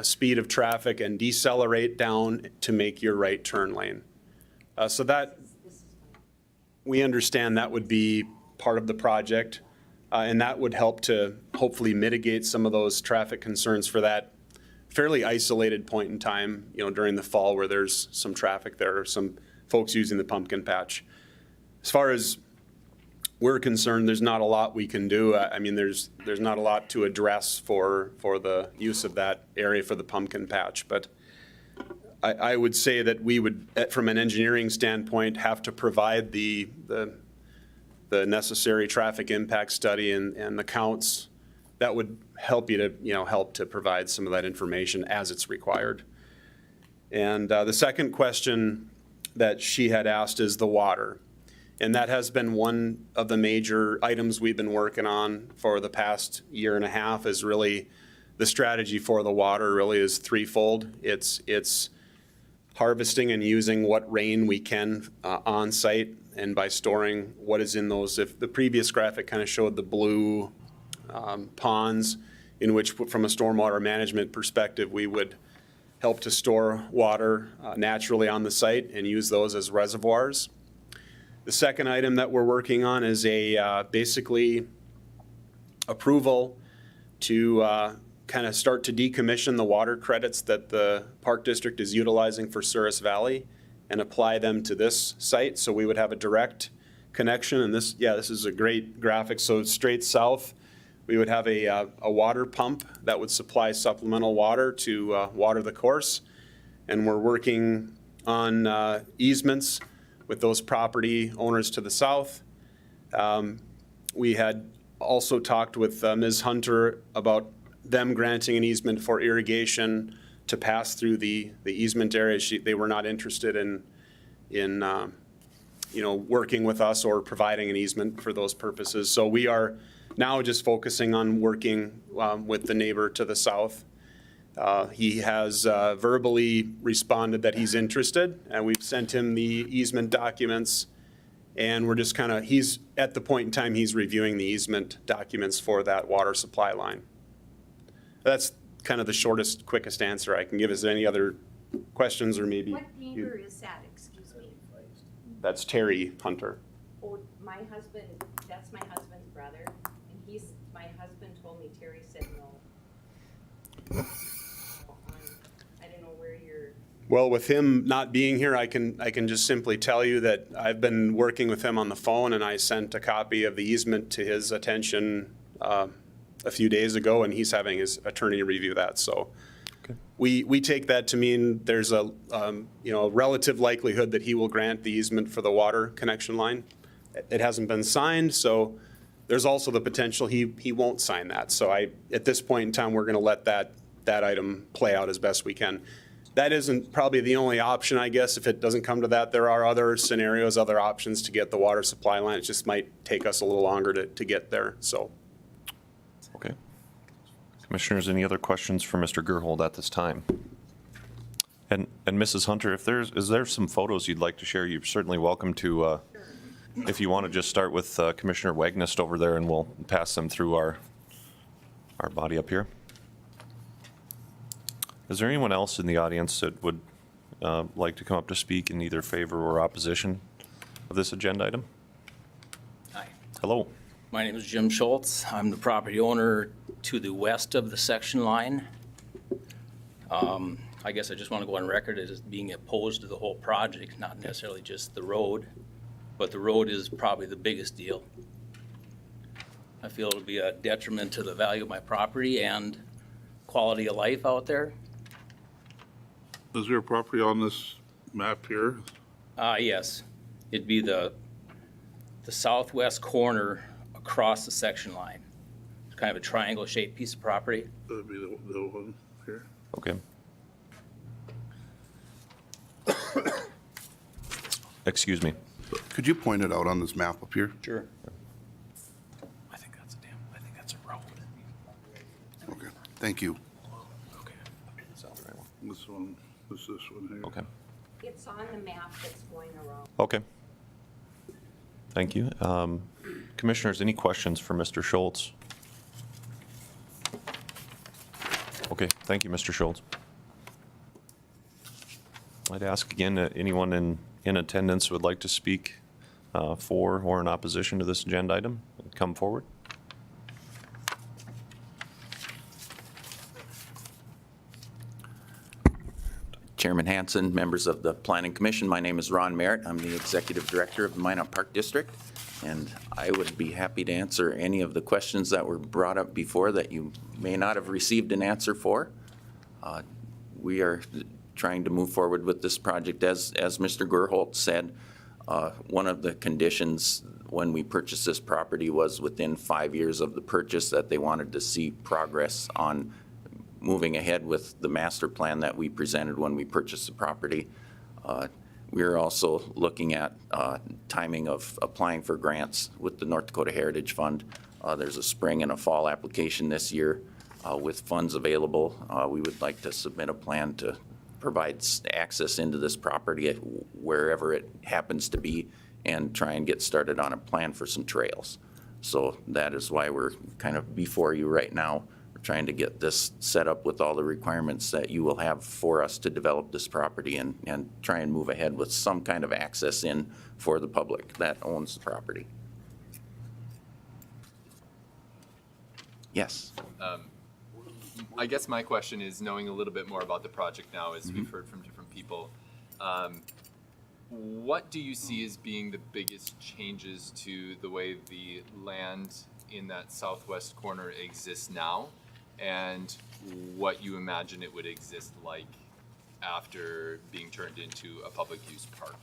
speed of traffic and decelerate down to make your right turn lane. So that, we understand that would be part of the project. And that would help to hopefully mitigate some of those traffic concerns for that fairly isolated point in time, during the fall where there's some traffic there, or some folks using the pumpkin patch. As far as we're concerned, there's not a lot we can do. I mean, there's not a lot to address for the use of that area for the pumpkin patch. But I would say that we would, from an engineering standpoint, have to provide the necessary traffic impact study and the counts that would help you to, help to provide some of that information as it's required. And the second question that she had asked is the water. And that has been one of the major items we've been working on for the past year and a half. Is really the strategy for the water really is threefold. It's harvesting and using what rain we can on site, and by storing what is in those. If the previous graphic kind of showed the blue ponds, in which from a stormwater management perspective, we would help to store water naturally on the site and use those as reservoirs. The second item that we're working on is basically approval to kind of start to decommission the water credits that the Park District is utilizing for Souris Valley and apply them to this site. So we would have a direct connection, and this is a great graphic. So straight south, we would have a water pump that would supply supplemental water to water the course. And we're working on easements with those property owners to the south. We had also talked with Ms. Hunter about them granting an easement for irrigation to pass through the easement area. They were not interested in working with us or providing an easement for those purposes. So we are now just focusing on working with the neighbor to the south. He has verbally responded that he's interested, and we've sent him the easement documents. And we're just he's at the point in time he's reviewing the easement documents for that water supply line. That's kind of the shortest, quickest answer I can give. Is there any other questions or maybe? What neighbor is that, excuse me? That's Terry Hunter. Oh, my husband, that's my husband's brother, and my husband told me Terry said no. I don't know where you're. Well, with him not being here, I can just simply tell you that I've been working with him on the phone, and I sent a copy of the easement to his attention a few days ago, and he's having his attorney review that. So we take that to mean there's a relative likelihood that he will grant the easement for the water connection line. It hasn't been signed, so there's also the potential he won't sign that. So at this point in time, we're going to let that item play out as best we can. That isn't probably the only option, I guess, if it doesn't come to that. There are other scenarios, other options to get the water supply line. It just might take us a little longer to get there, so. Okay. Commissioners, any other questions for Mr. Gerhold at this time? And Mrs. Hunter, is there some photos you'd like to share? You're certainly welcome to, if you want to just start with Commissioner Wagnest over there, and we'll pass them through our body up here. Is there anyone else in the audience that would like to come up to speak in either favor or opposition of this agenda item? Hi, Hello. my name is Jim Schultz. I'm the property owner to the west of the section line. I guess I just want to go on record as being opposed to the whole project, not necessarily just the road, but the road is probably the biggest deal. I feel it'll be a detriment to the value of my property and quality of life out there. Is there a property on this map here? Yes, it'd be the southwest corner across the section line. It's kind of a triangle-shaped piece of property. That'd be the one here. Okay. Excuse me. Could you point it out on this map up here? Sure. I think that's a road. Okay, thank you. Okay. This one, this one here. Okay. It's on the map that's going around. Okay. Thank you. Commissioners, any questions for Mr. Schultz? Okay, thank you, Mr. Schultz. I'd ask again, anyone in attendance who would like to speak for or in opposition to this agenda item, come forward. Chairman Hanson, members of the Planning Commission, my name is Ron Merritt. I'm the Executive Director of the Minot Park District, and I would be happy to answer any of the questions that were brought up before that you may not have received an answer for. We are trying to move forward with this project. As Mr. Gerhold said, one of the conditions when we purchased this property was within 5 years of the purchase that they wanted to see progress on moving ahead with the master plan that we presented when we purchased the property. We are also looking at timing of applying for grants with the North Dakota Heritage Fund. There's a spring and a fall application this year. With funds available, we would like to submit a plan to provide access into this property wherever it happens to be and try and get started on a plan for some trails. So that is why we're kind of before you right now. We're trying to get this set up with all the requirements that you will have for us to develop this property and try and move ahead with some kind of access in for the public that owns the property. Yes. I guess my question is, knowing a little bit more about the project now, as we've heard from different people, what do you see as being the biggest changes to the way the land in that southwest corner exists now, and what you imagine it would exist like after being turned into a public use park.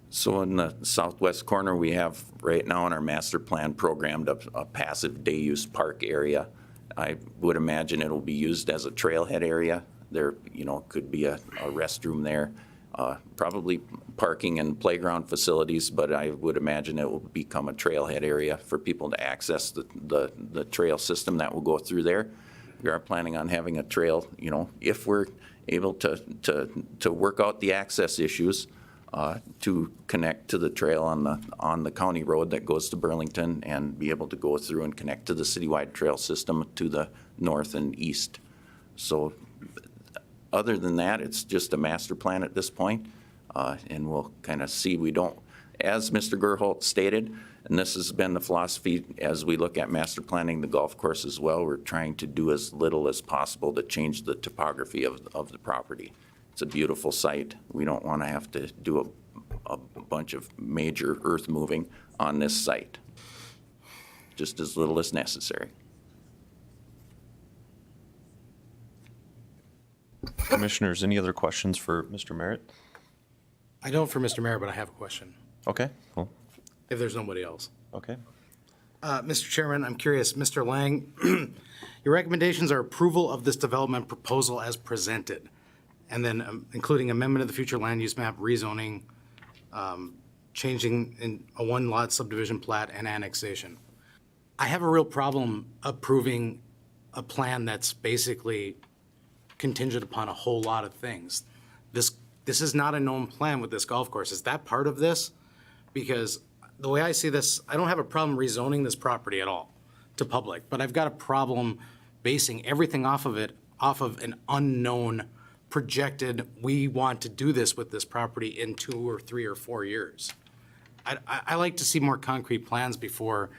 So in the southwest corner, we have right now in our master plan programmed a passive day use park area. I would imagine it'll be used as a trailhead area. There, could be a restroom there, probably parking and playground facilities, but I would imagine it will become a trailhead area for people to access the trail system that will go through there. We are planning on having a trail, if we're able to work out the access issues, to connect to the trail on the county road that goes to Burlington and be able to go through and connect to the citywide trail system to the north and east. So other than that, it's just a master plan at this point, and we'll kind of see. We don't, as Mr. Gerholt stated, and this has been the philosophy as we look at master planning the golf course as well, we're trying to do as little as possible to change the topography of the property. It's a beautiful site. We don't want to have to do a bunch of major earth moving on this site. Just as little as necessary. Commissioners, any other questions for Mr. Merritt? I don't for Mr. Mayor, but I have a question, Okay, well, if there's nobody else. okay. Mr. Chairman, I'm curious, Mr. Lang, your recommendations are approval of this development proposal as presented, and then including amendment of the future land use map, rezoning, changing in a one-lot subdivision plat, and annexation. I have a real problem approving a plan that's basically contingent upon a whole lot of things. This is not a known plan with this golf course. Is that part of this? Because the way I see this, I don't have a problem rezoning this property at all to public, but I've got a problem basing everything off of an unknown projected, we want to do this with this property in 2 or 3 or 4 years. I like to see more concrete plans before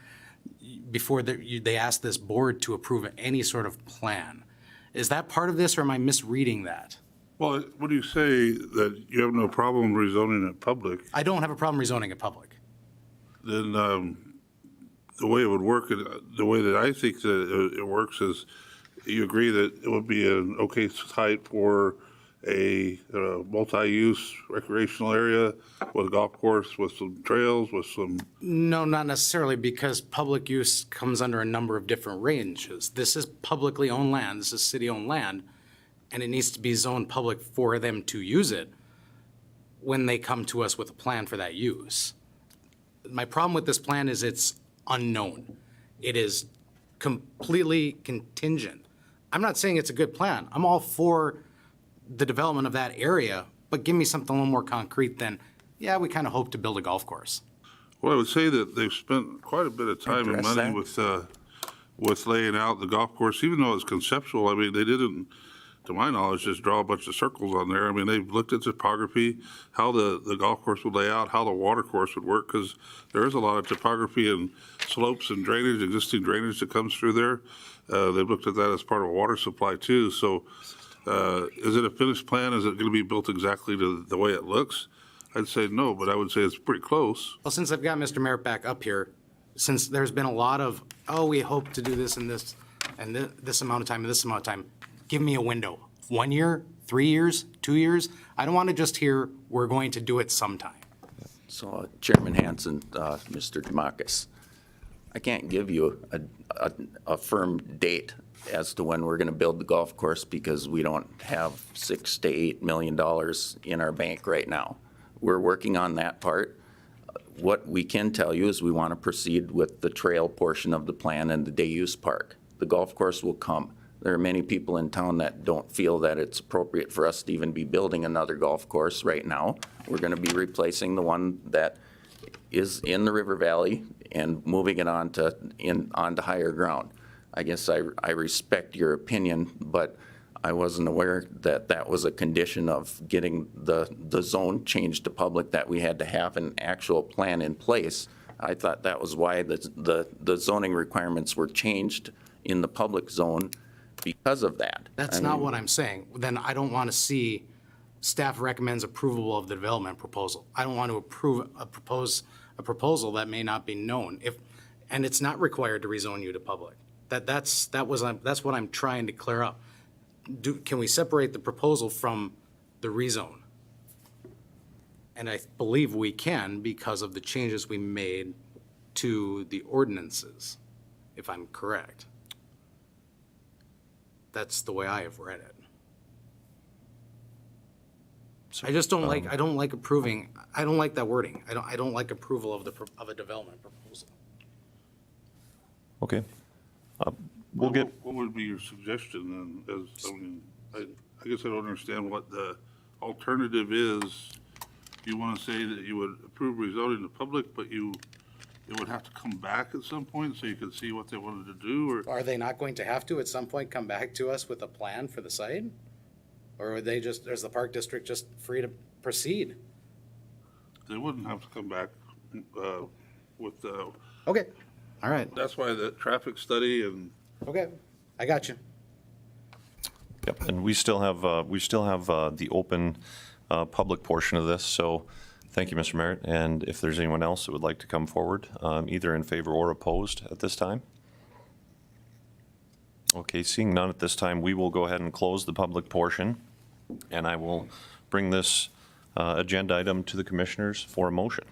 they ask this board to approve any sort of plan. Is that part of this, or am I misreading that? Well, what do you say that you have no problem rezoning it public? I don't have a problem rezoning it public. Then the way it would work, the way that I think that it works is you agree that it would be an okay site for a multi-use recreational area with a golf course, with some trails, with some... No, not necessarily, because public use comes under a number of different ranges. This is publicly owned land, this is city-owned land, and it needs to be zoned public for them to use it when they come to us with a plan for that use. My problem with this plan is it's unknown. It is completely contingent. I'm not saying it's a good plan. I'm all for the development of that area, but give me something a little more concrete than, yeah, we kind of hope to build a golf course. Well, I would say that they've spent quite a bit of time and Address money that. with laying out the golf course, even though it's conceptual. I mean, they didn't, to my knowledge, just draw a bunch of circles on there. I mean, they've looked at topography, how the golf course would lay out, how the water course would work, because there is a lot of topography and slopes and drainage, existing drainage that comes through there. They've looked at that as part of a water supply too. So is it a finished plan? Is it going to be built exactly to the way it looks? I'd say no, but I would say it's pretty close. Well, since I've got Mr. Merritt back up here, since there's been a lot of, oh, we hope to do this and this, and this amount of time and this amount of time, give me a window. 1 year, 3 years, 2 years? I don't want to just hear, we're going to do it sometime. So Chairman Hansen, Mr. Demakis, I can't give you a firm date as to when we're going to build the golf course because we don't have $6 to $8 million in our bank right now. We're working on that part. What we can tell you is we want to proceed with the trail portion of the plan and the day use park. The golf course will come. There are many people in town that don't feel that it's appropriate for us to even be building another golf course right now. We're going to be replacing the one that is in the river valley and moving it onto higher ground. I guess I respect your opinion, but I wasn't aware that that was a condition of getting the zone changed to public, that we had to have an actual plan in place. I thought that was why the zoning requirements were changed in the public zone because of that. That's not what I'm saying. Then I don't want to see staff recommends approval of the development proposal. I don't want to propose a proposal that may not be known. And it's not required to rezone you to public. That's what I'm trying to clear up. Can we separate the proposal from the rezone? And I believe we can because of the changes we made to the ordinances, if I'm correct. That's the way I have read it. I just don't like, I don't like approving, I don't like that wording. I don't like approval of a development proposal. Okay. We'll get, What would be your suggestion then, I guess I don't understand what the alternative is. You want to say that you would approve rezoning the public, but it would have to come back at some point so you could see what they wanted to do, or? Are they not going to have to at some point come back to us with a plan for the site? Or are they just, is the park district just free to proceed? They wouldn't have to come back with, Okay, all right, that's why the traffic study and okay, I got you. yep, and we still have the open public portion of this, so thank you, Mr. Merritt. And if there's anyone else that would like to come forward, either in favor or opposed at this time? Okay, seeing none at this time, we will go ahead and close the public portion, and I will bring this agenda item to the commissioners for a motion.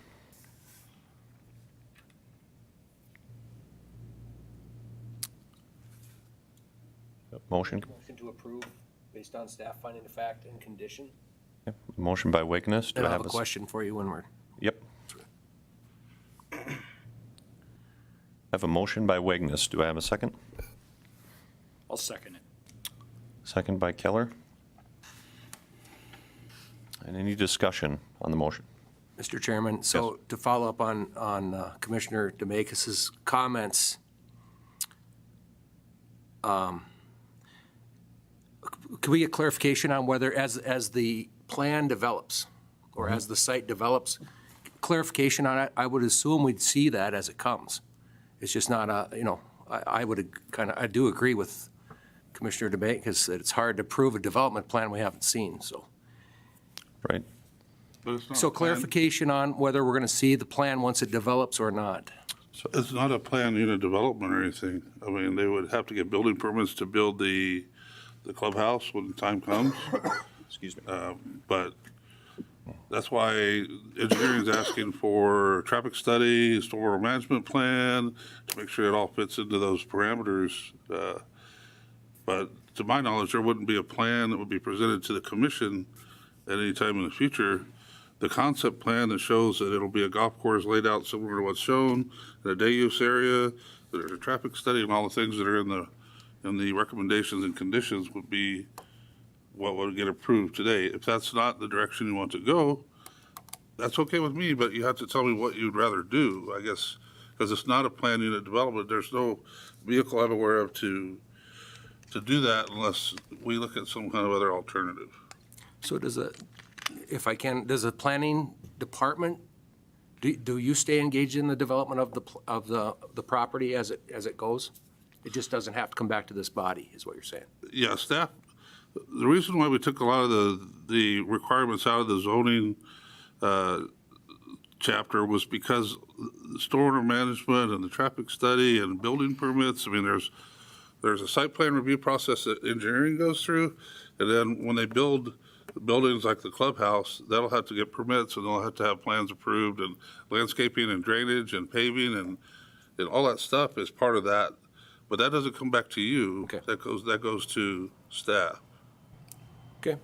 Motion? Motion to approve based on staff finding the fact and condition. Yep. Motion by Wakeness. Do And I I have a s- question for you when we're. Yep. I have a motion by Wagness. Do I have a second? I'll second it. Second by Keller. And any discussion on the motion? Mr. Chairman, so to follow up on Commissioner DeMakis's comments, could we get clarification on whether, as the plan develops, or as the site develops, clarification on it? I would assume we'd see that as it comes. It's just not I do agree with Commissioner DeMakis that it's hard to prove a development plan we haven't seen, so. Right? but it's not. So a plan- clarification on whether we're going to see the plan once it develops or not. It's not a planned unit development or anything. I mean, they would have to get building permits to build the clubhouse when the time comes. Excuse me. But that's why engineering is asking for a traffic study, stormwater management plan, to make sure it all fits into those parameters. But to my knowledge, there wouldn't be a plan that would be presented to the commission at any time in the future. The concept plan that shows that it'll be a golf course laid out similar to what's shown in a day use area, there's a traffic study and all the things that are in the recommendations and conditions would be what would get approved today. If that's not the direction you want to go, that's okay with me, but you have to tell me what you'd rather do, I guess, because it's not a planned unit development. There's no vehicle I'm aware of to do that unless we look at some kind of other alternative. So does the planning department, do you stay engaged in the development of the property as it goes? It just doesn't have to come back to this body, is what you're saying? Yeah, staff, the reason why we took a lot of the requirements out of the zoning chapter was because the stormwater management and the traffic study and building permits, I mean, there's a site plan review process that engineering goes through, and then when they build buildings like the clubhouse, that'll have to get permits, and they'll have to have plans approved, and landscaping and drainage and paving and all that stuff is part of that. But that doesn't come back to you. Okay. That goes to staff. Okay.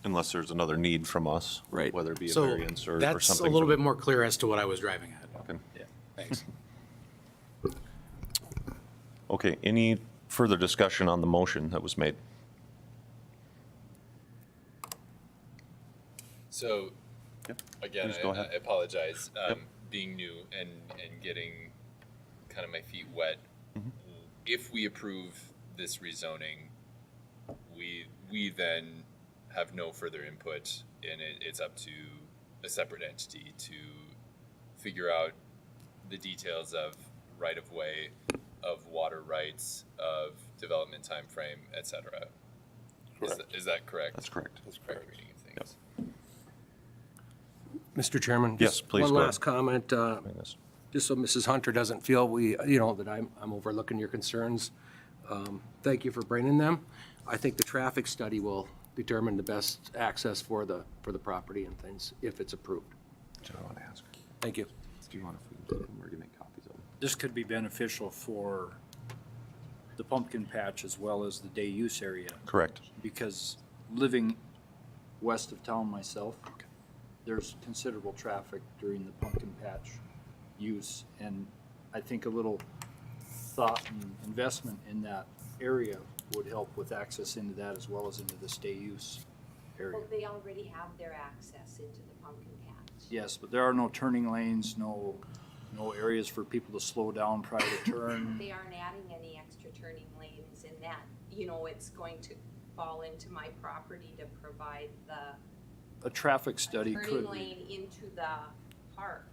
Unless there's another need from us. Right. Whether it be a So variance or that's something. a little bit more clear as to what I was driving at. Okay. Yeah, thanks. Okay, any further discussion on the motion that was made? So, again, please go ahead. I apologize, being new and getting kind of my feet wet. Mm-hmm. If we approve this rezoning, we then have no further input, and it's up to a separate entity to figure out the details of right-of-way, of water rights, of development timeframe, et cetera. Is that correct? That's correct. That's correct reading of things. Mr. Chairman? Yes, just please, One go last comment, Yes. just so Mrs. Hunter doesn't feel that I'm overlooking your concerns. Thank you for bringing them. I think the traffic study will determine the best access for the property and things, if it's approved. Do I want to ask? Thank you. Do you want to, we're going to make copies of them? This could be beneficial for the pumpkin patch as well as the day use area. Correct. Because living west of town myself, there's considerable traffic during the pumpkin patch use. And I think a little thought and investment in that area would help with access into that as well as into the stay use area. Well, they already have their access into the pumpkin patch. Yes, but there are no turning lanes, no areas for people to slow down prior to turn. They aren't adding any extra turning lanes in that. It's going to fall into my property to provide the A traffic study turning could, lane into the park.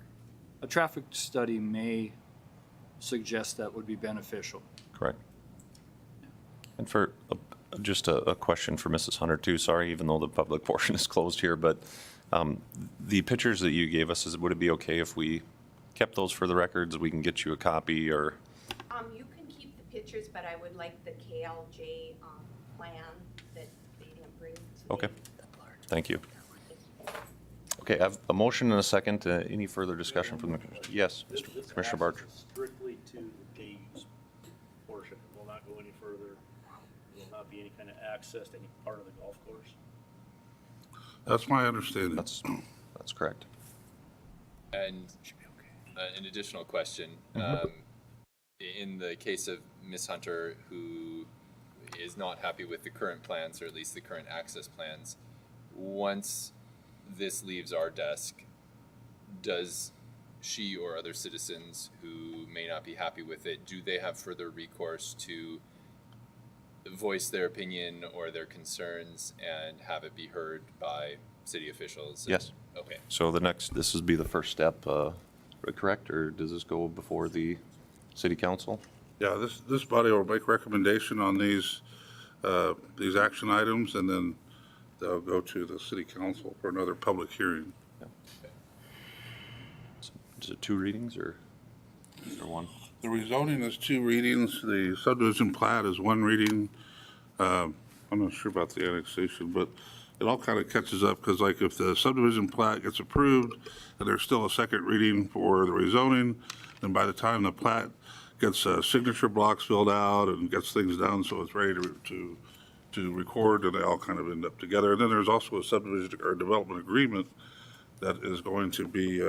a traffic study may suggest that would be beneficial. Correct. And for just a question for Mrs. Hunter too, sorry, even though the public portion is closed here, but the pictures that you gave us, would it be okay if we kept those for the records? We can get you a copy or? You can keep the pictures, but I would like the KLJ plan that they didn't bring today. Okay, thank you. Okay, I have a motion and a second. Any further discussion from the, yes, Commissioner Barch. Strictly to the day use portion. It will not go any further. There will not be any kind of access to any part of the golf course. That's my understanding. That's correct. And an additional question, in the case of Ms. Hunter, who is not happy with the current plans, or at least the current access plans, once this leaves our desk, does she or other citizens who may not be happy with it, do they have further recourse to voice their opinion or their concerns and have it be heard by city officials? Yes. Okay. So this would be the first step, correct? Or does this go before the city council? Yeah, this body will make recommendation on these action items, and then they'll go to the city council for another public hearing. Is it 2 readings or is there 1? The rezoning is 2 readings. The subdivision plat is 1 reading. I'm not sure about the annexation, but it all kind of catches up, because like if the subdivision plat gets approved and there's still a second reading for the rezoning, then by the time the plat gets signature blocks filled out and gets things done so it's ready to record, and they all kind of end up together. And then there's also a subdivision or development agreement that is going to be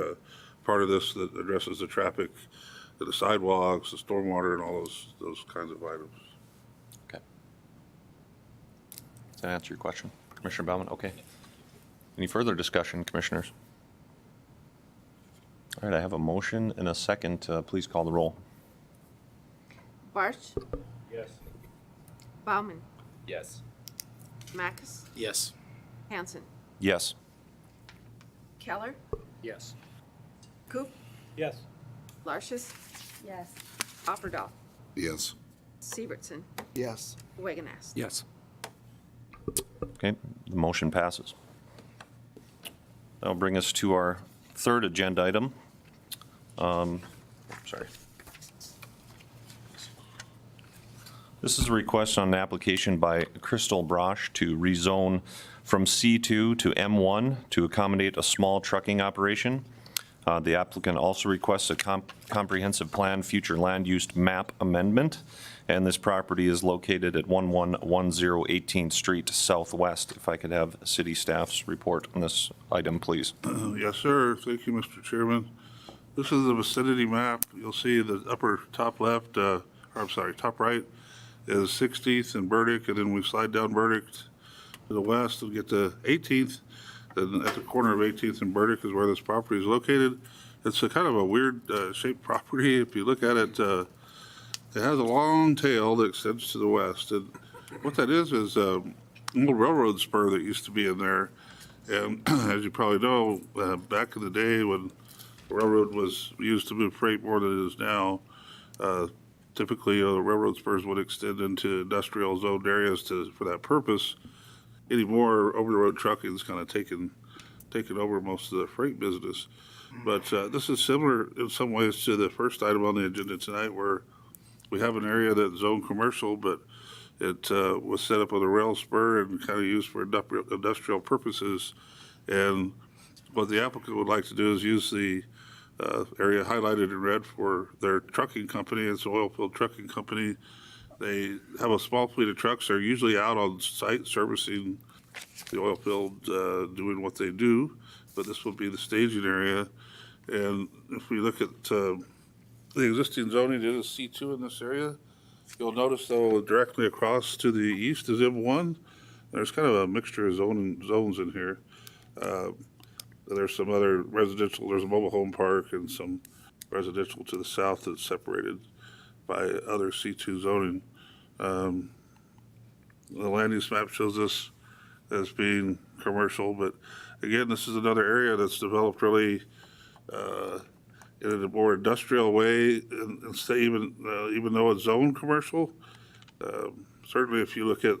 part of this, that addresses the traffic, the sidewalks, the stormwater, and all those kinds of items. Okay. Does that answer your question, Commissioner Baumann? Okay. Any further discussion, commissioners? All right, I have a motion and a second. Please call the roll. Barch, Yes. Bauman, Yes. Demacus, Yes. Hanson, Yes. Keller, Yes. Coop, Yes. Larches, Yes. Offerdahl, Yes. Severson, Yes. Wagonast. Yes. Okay, the motion passes. That'll bring us to our third agenda item. Sorry. This is a request on an application by Crystal Brosh to rezone from C2 to M1 to accommodate a small trucking operation. The applicant also requests a comprehensive plan future land use map amendment, and this property is located at 1110 18th Street Southwest. If I could have city staff's report on this item, please. Yes, sir. Thank you, Mr. Chairman. This is the vicinity map. You'll see the upper top left, top right is 16th and Burdick, and then we slide down Burdick to the west and get to 18th. And at the corner of 18th and Burdick is where this property is located. It's a kind of a weird shaped property. If you look at it, it has a long tail that extends to the west. And what that is an old railroad spur that used to be in there. And as you probably know, back in the day when the railroad was used to move freight more than it is now, typically the railroad spurs would extend into industrial zoned areas for that purpose. Anymore, over-the-road trucking is kind of taken taken over most of the freight business. But this is similar in some ways to the first item on the agenda tonight, where we have an area that's zoned commercial, but it was set up on a rail spur and kind of used for industrial purposes. And what the applicant would like to do is use the area highlighted in red for their trucking company. It's an oil field trucking company. They have a small fleet of trucks. They're usually out on site servicing the oil field, doing what they do, but this would be the staging area. And if we look at the existing zoning, it is C2 in this area. You'll notice though, directly across to the east is M1. There's kind of a mixture of zones in here. There's some other residential, there's a mobile home park and some residential to the south that's separated by other C2 zoning. The land use map shows this as being commercial, but again, this is another area that's developed really in a more industrial way, and say even though it's zoned commercial. Certainly, if you look at,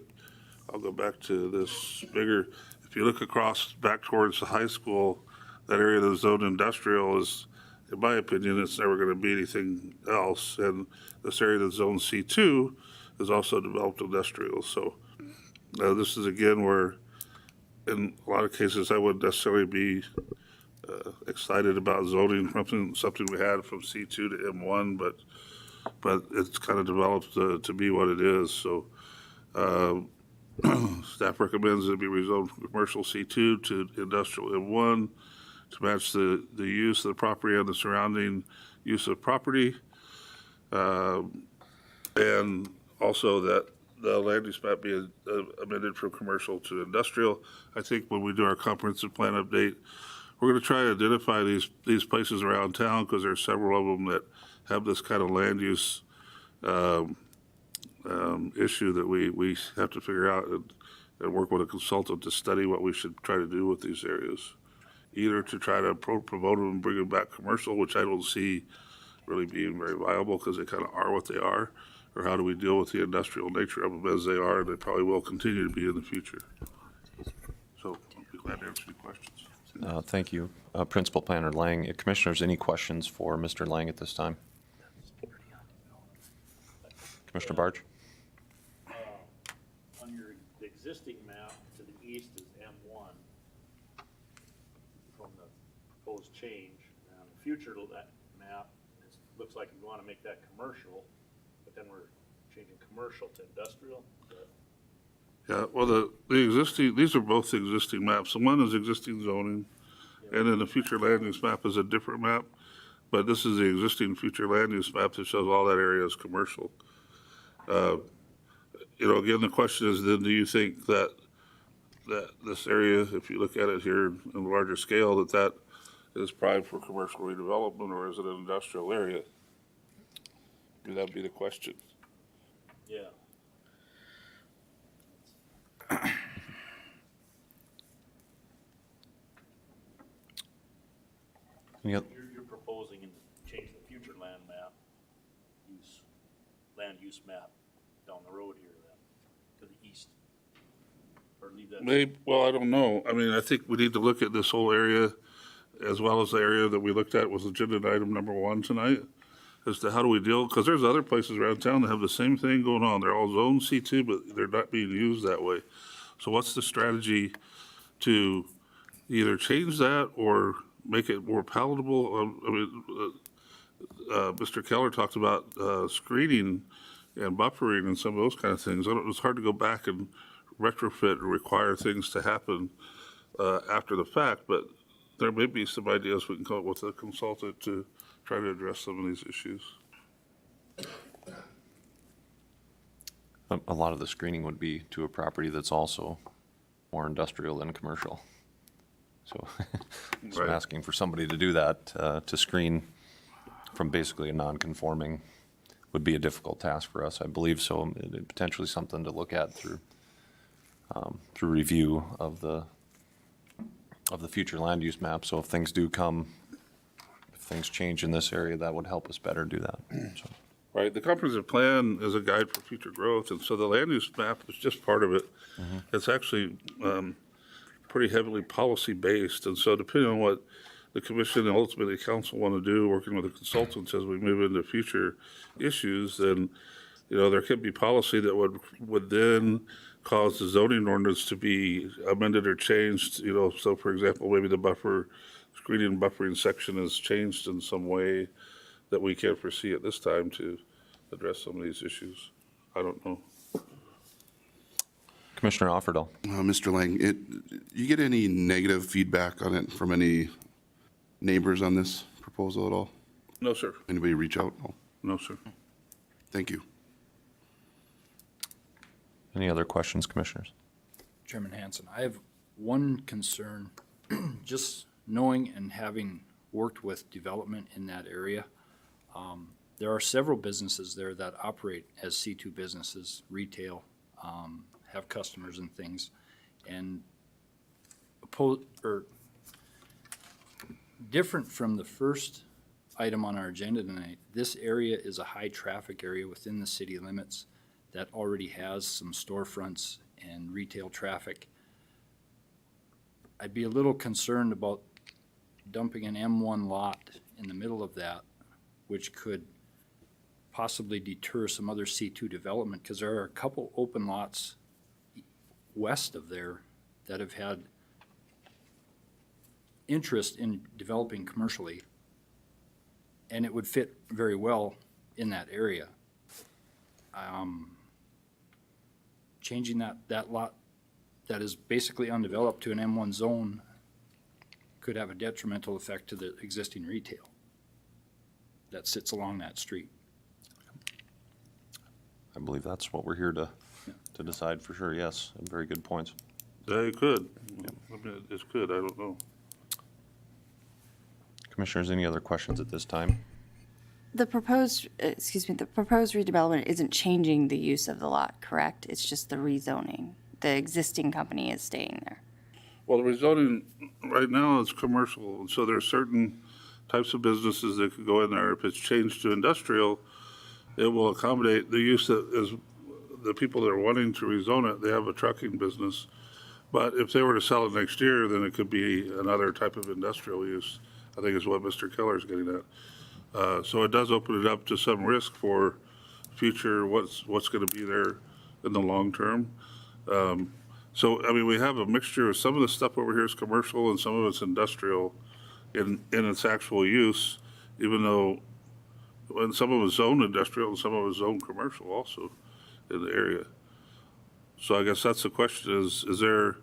I'll go back to this bigger. If you look across back towards the high school, that area that's zoned industrial is, in my opinion, it's never going to be anything else. And this area that's zoned C2 is also developed industrial. So this is again where, in a lot of cases, I wouldn't necessarily be excited about zoning something we had from C2 to M1, but it's kind of developed to be what it is. So staff recommends it be rezoned from commercial C2 to industrial M1 to match the use of the property and the surrounding use of property. And also that the land use map be amended from commercial to industrial. I think when we do our comprehensive plan update, we're going to try to identify these places around town, because there are several of them that have this kind of land use issue that we have to figure out and work with a consultant to study what we should try to do with these areas. Either to try to promote them and bring them back commercial, which I don't see really being very viable because they kind of are what they are, or how do we deal with the industrial nature of them as they are, and they probably will continue to be in the future. So I'll be glad to answer any questions. Thank you, Principal Planner Lang. Commissioners, any questions for Mr. Lang at this time? Commissioner Barge? On your existing map, to the east is M1 from the proposed change. And on the future map, it looks like you want to make that commercial, but then we're changing commercial to industrial. Yeah, well, the existing, these are both existing maps. The one is existing zoning, and then the future land use map is a different map. But this is the existing future land use map that shows all that area is commercial. Again, the question is then, do you think that this area, if you look at it here in a larger scale, that is primed for commercial redevelopment, or is it an industrial area? That'd be the question. Yeah. You're proposing and change the future land use map down the road here then, to the east? Or leave that? Well, I don't know. I mean, I think we need to look at this whole area as well as the area that we looked at was agenda item number 1 tonight, as to how do we deal, because there's other places around town that have the same thing going on. They're all zone C2, but they're not being used that way. So what's the strategy to either change that or make it more palatable? Mr. Keller talked about screening and buffering and some of those kind of things. It's hard to go back and retrofit or require things to happen after the fact, but there may be some ideas we can come up with a consultant to try to address some of these issues. A lot of the screening would be to a property that's also more industrial than commercial. So I'm asking for somebody to do that, to screen from basically a non-conforming would be a difficult task for us, I believe. So potentially something to look at through review of the future land use map. So if things do come, if things change in this area, that would help us better do that. So. Right, the comprehensive plan is a guide for future growth, and so the land use map is just part of it. It's actually pretty heavily policy-based, and so depending on what the commission and ultimately council want to do, working with the consultants as we move into future issues, then, there could be policy that would then cause the zoning ordinance to be amended or changed, so for example, maybe the screening and buffering section is changed in some way that we can't foresee at this time to address some of these issues. I don't know. Commissioner Offerdahl. Mr. Lang, you get any negative feedback on it from any neighbors on this proposal at all? No, sir. Anybody reach out? No. No, sir. Thank you. Any other questions, commissioners? Chairman Hansen, I have one concern, just knowing and having worked with development in that area. There are several businesses there that operate as C2 businesses, retail, have customers and things. And different from the first item on our agenda tonight, this area is a high-traffic area within the city limits that already has some storefronts and retail traffic. I'd be a little concerned about dumping an M1 lot in the middle of that, which could possibly deter some other C2 development, because there are a couple open lots west of there that have had interest in developing commercially, and it would fit very well in that area. Changing that lot that is basically undeveloped to an M1 zone could have a detrimental effect to the existing retail that sits along that street. I believe that's what we're here to decide for sure, yes. Very good points. Yeah, it could. I mean, it could, I don't know. Commissioners, any other questions at this time? The proposed redevelopment isn't changing the use of the lot, correct? It's just the rezoning. The existing company is staying there. Well, the rezoning right now is commercial, and so there are certain types of businesses that could go in there. If it's changed to industrial, it will accommodate the use that is, the people that are wanting to rezone it, they have a trucking business. But if they were to sell it next year, then it could be another type of industrial use, I think is what Mr. Keller's getting at. So it does open it up to some risk for future, what's going to be there in the long term. So, I mean, we have a mixture of some of the stuff over here is commercial and some of it's industrial in its actual use, even though, and some of it's zoned industrial and some of it's zoned commercial also in the area. So I guess that's the question is there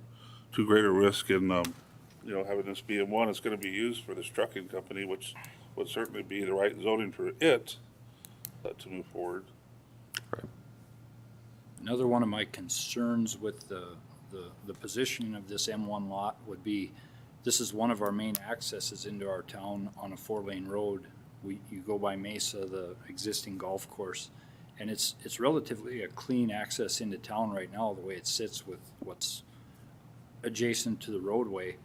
too great a risk in, having this be in one, it's going to be used for this trucking company, which would certainly be the right zoning for it to move forward. Right. Another one of my concerns with the positioning of this M1 lot would be, this is one of our main accesses into our town on a 4-lane road. You go by Mesa, the existing golf course, and it's relatively a clean access into town right now, the way it sits with what's adjacent to the roadway.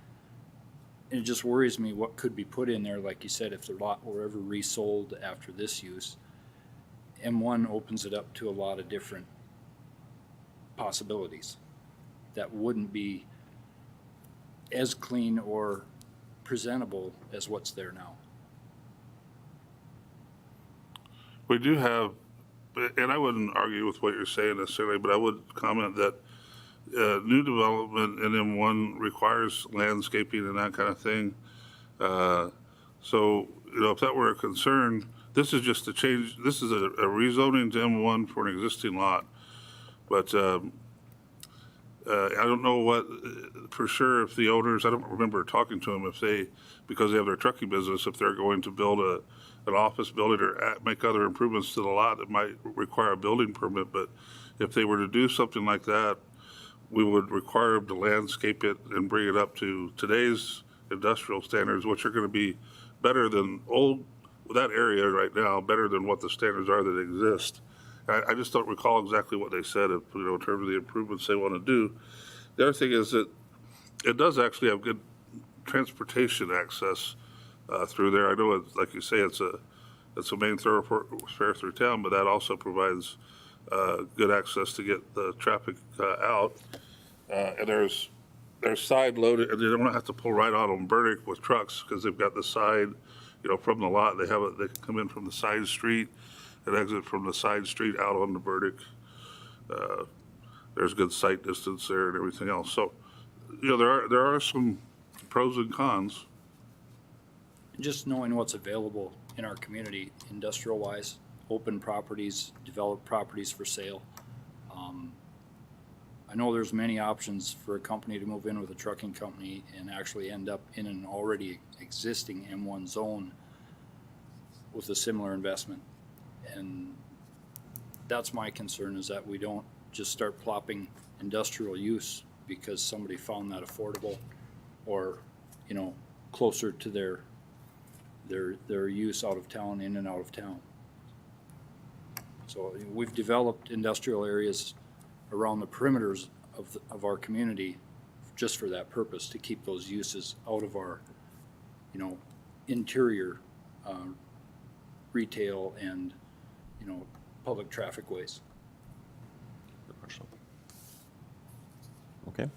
And it just worries me what could be put in there, like you said, if the lot were ever resold after this use. M1 opens it up to a lot of different possibilities that wouldn't be as clean or presentable as what's there now. We do have, and I wouldn't argue with what you're saying necessarily, but I would comment that new development in M1 requires landscaping and that kind of thing. So, if that were a concern, this is just a change, this is a rezoning to M1 for an existing lot. But I don't know what, for sure, if the owners, I don't remember talking to them, if they, because they have their trucking business, if they're going to build an office building or make other improvements to the lot, it might require a building permit. But if they were to do something like that, we would require them to landscape it and bring it up to today's industrial standards, which are going to be better than that area right now, better than what the standards are that exist. I just don't recall exactly what they said in terms of the improvements they want to do. The other thing is that it does actually have good transportation access through there. I know, like you say, it's a main thoroughfare through town, but that also provides good access to get the traffic out. And there's they're side loaded, and they don't have to pull right out on Burdick with trucks, because they've got the side, from the lot, they can come in from the side street and exit from the side street out onto Burdick. There's good sight distance there and everything else. So, there are some pros and cons. Just knowing what's available in our community, industrial-wise, open properties, developed properties for sale. I know there's many options for a company to move in with a trucking company and actually end up in an already existing M1 zone with a similar investment. And that's my concern, is that we don't just start plopping industrial use because somebody found that affordable or, closer to their use out of town, in and out of town. So we've developed industrial areas around the perimeters of our community just for that purpose, to keep those uses out of our, interior retail and, public traffic ways. Okay.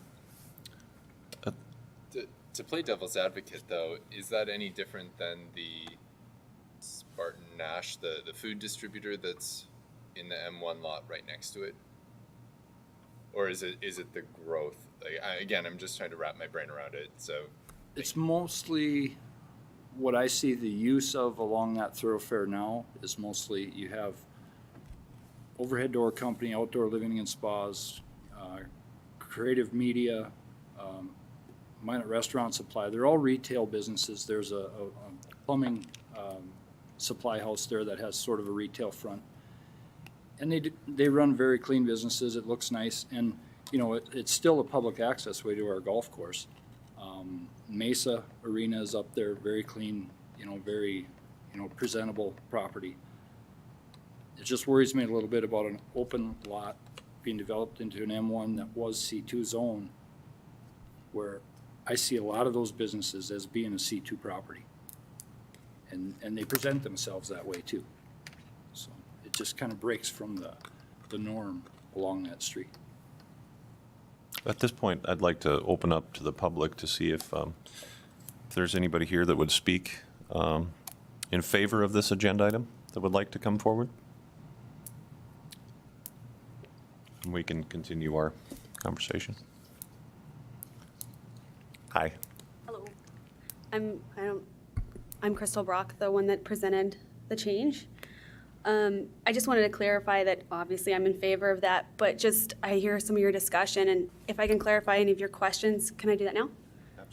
To play devil's advocate, though, is that any different than the Spartan Nash, the food distributor that's in the M1 lot right next to it? Or is it the growth? Again, I'm just trying to wrap my brain around it. So It's mostly what I see the use of along that thoroughfare now is mostly you have overhead door company, outdoor living and spas, creative media, Minot Restaurant Supply. They're all retail businesses. There's a plumbing supply house there that has sort of a retail front. And they run very clean businesses. It looks nice. And, it's still a public access way to our golf course. Mesa Arena is up there, very clean, very, presentable property. It just worries me a little bit about an open lot being developed into an M1 that was C2 zone, where I see a lot of those businesses as being a C2 property. And they present themselves that way too. So it just kind of breaks from the norm along that street. At this point, I'd like to open up to the public to see if there's anybody here that would speak in favor of this agenda item that would like to come forward. And we can continue our conversation. Hi. Hello. I'm Crystal Brock, the one that presented the change. I just wanted to clarify that obviously I'm in favor of that, but just I hear some of your discussion, and if I can clarify any of your questions, can I do that now?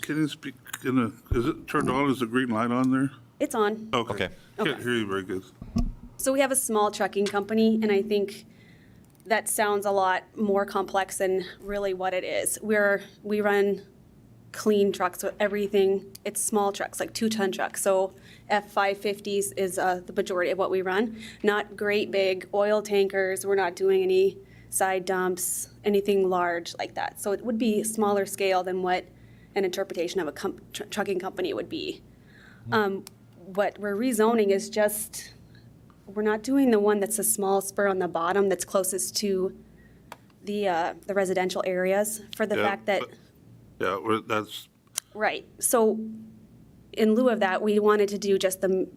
Can you speak is it turned on? Is the green light on there? It's on. Okay. Can't hear you very good. So we have a small trucking company, and I think that sounds a lot more complex than really what it is. We run clean trucks with everything. It's small trucks, like 2-ton trucks. So F550s is the majority of what we run. Not great big oil tankers. We're not doing any side dumps, anything large like that. So it would be smaller scale than what an interpretation of a trucking company would be. What we're rezoning is just, we're not doing the one that's a small spur on the bottom that's closest to the residential areas for the fact that. That's. Right. So in lieu of that, we wanted to do just the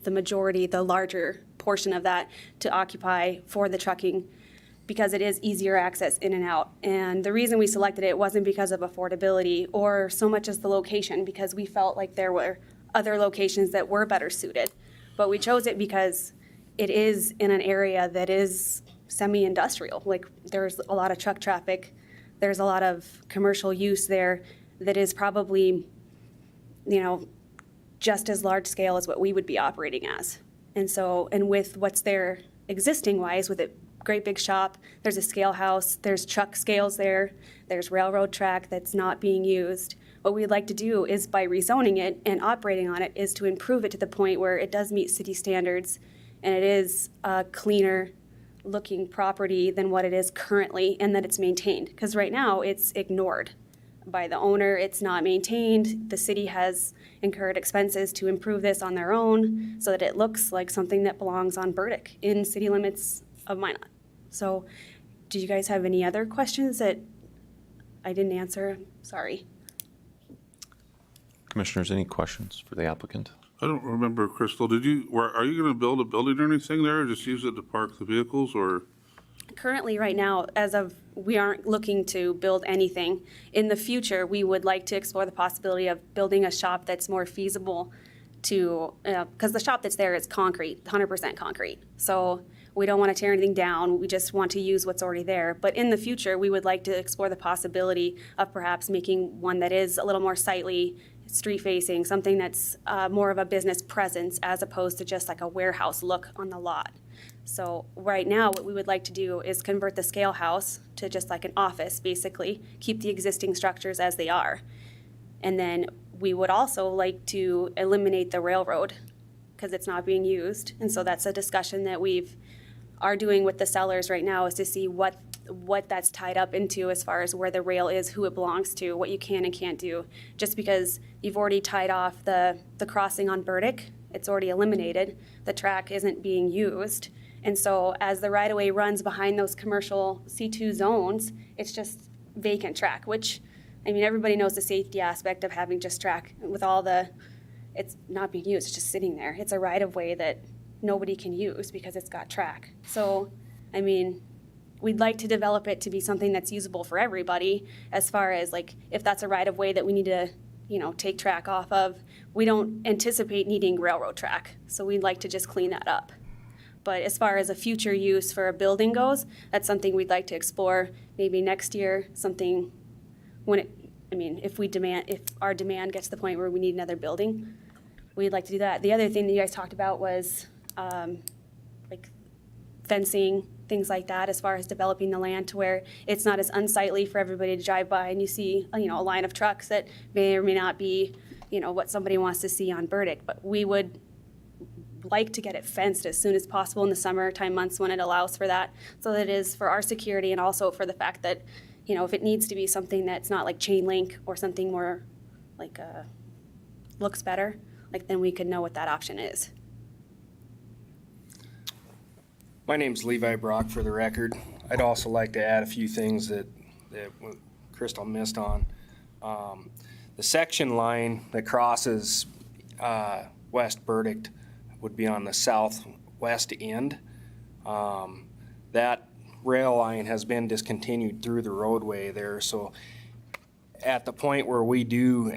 majority, the larger portion of that to occupy for the trucking, because it is easier access in and out. And the reason we selected it wasn't because of affordability or so much as the location, because we felt like there were other locations that were better suited. But we chose it because it is in an area that is semi-industrial. Like, there's a lot of truck traffic. There's a lot of commercial use there that is probably, just as large scale as what we would be operating as. And so, and with what's there existing wise, with a great big shop, there's a scale house, there's truck scales there, there's railroad track that's not being used. What we'd like to do is, by rezoning it and operating on it, is to improve it to the point where it does meet city standards and it is a cleaner looking property than what it is currently, and that it's maintained. Because right now it's ignored by the owner, it's not maintained. The city has incurred expenses to improve this on their own so that it looks like something that belongs on Burdick in city limits of Minot. So do you guys have any other questions that I didn't answer, sorry. Commissioners, any questions for the applicant? I don't remember, Crystal, are you gonna build a building or anything there, or just use it to park the vehicles, or? Currently, right now, we aren't looking to build anything. In the future, we would like to explore the possibility of building a shop that's more feasible to, because the shop that's there is concrete, 100% concrete. So we don't want to tear anything down, we just want to use what's already there. But in the future, we would like to explore the possibility of perhaps making one that is a little more sightly, street-facing, something that's more of a business presence as opposed to just like a warehouse look on the lot. So right now, what we would like to do is convert the scale house to just like an office, basically, keep the existing structures as they are. And then we would also like to eliminate the railroad because it's not being used. And so that's a discussion that are doing with the sellers right now, is to see what that's tied up into as far as where the rail is, who it belongs to, what you can and can't do. Just because you've already tied off the crossing on Burdick, it's already eliminated, the track isn't being used. And so as the right-of-way runs behind those commercial C2 zones, it's just vacant track, which, I mean, everybody knows the safety aspect of having just track with it's not being used, it's just sitting there. It's a right-of-way that nobody can use because it's got track. So, I mean, we'd like to develop it to be something that's usable for everybody, as far as like, if that's a right-of-way that we need to, take track off of, we don't anticipate needing railroad track. So we'd like to just clean that up. But as far as a future use for a building goes, that's something we'd like to explore maybe next year, something if our demand gets to the point where we need another building, we'd like to do that. The other thing that you guys talked about was like fencing, things like that, as far as developing the land to where it's not as unsightly for everybody to drive by and you see, a line of trucks that may or may not be, what somebody wants to see on Burdick. But we would like to get it fenced as soon as possible in the summertime months when it allows for that, so that it is for our security and also for the fact that, if it needs to be something that's not like chain link or something more like looks better, like then we could know what that option is. My name's Levi Brock, for the record. I'd also like to add a few things that Crystal missed on. The section line that crosses West Burdick would be on the southwest end. That rail line has been discontinued through the roadway there, so at the point where we do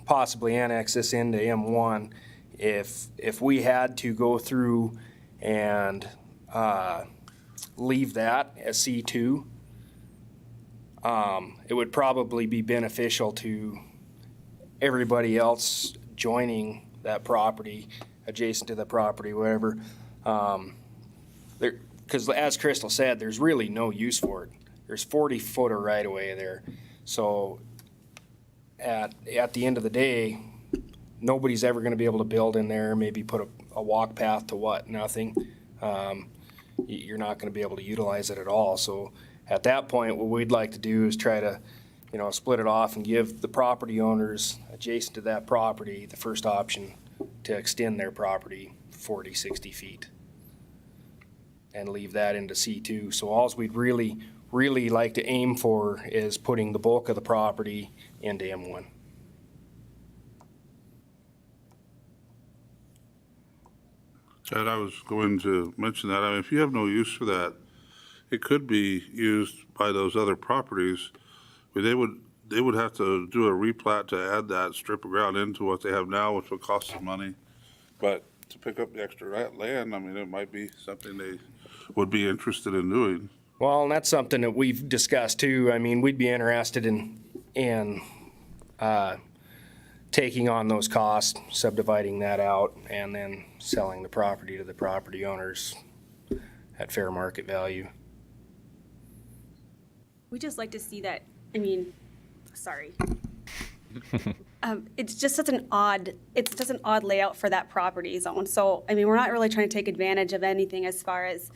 possibly annex this into M1, if we had to go through and leave that as C2, it would probably be beneficial to everybody else joining that property, adjacent to the property, whatever. Because as Crystal said, there's really no use for it. There's 40-foot of right-of-way there. So at the end of the day, nobody's ever going to be able to build in there, maybe put a walk path to what? Nothing. You're not going to be able to utilize it at all. So at that point, what we'd like to do is try to, split it off and give the property owners adjacent to that property the first option to extend their property 40, 60 feet and leave that into C2. So all we'd really like to aim for is putting the bulk of the property into M1. And I was going to mention that, if you have no use for that, it could be used by those other properties. They would have to do a replat to add that strip of ground into what they have now, which would cost some money. But to pick up the extra land, it might be something they would be interested in doing. Well, and that's something that we've discussed too. We'd be interested in taking on those costs, subdividing that out, and then selling the property to the property owners at fair market value. We just like to see that, sorry. It's just such an odd layout for that property zone. So, we're not really trying to take advantage of anything as far as,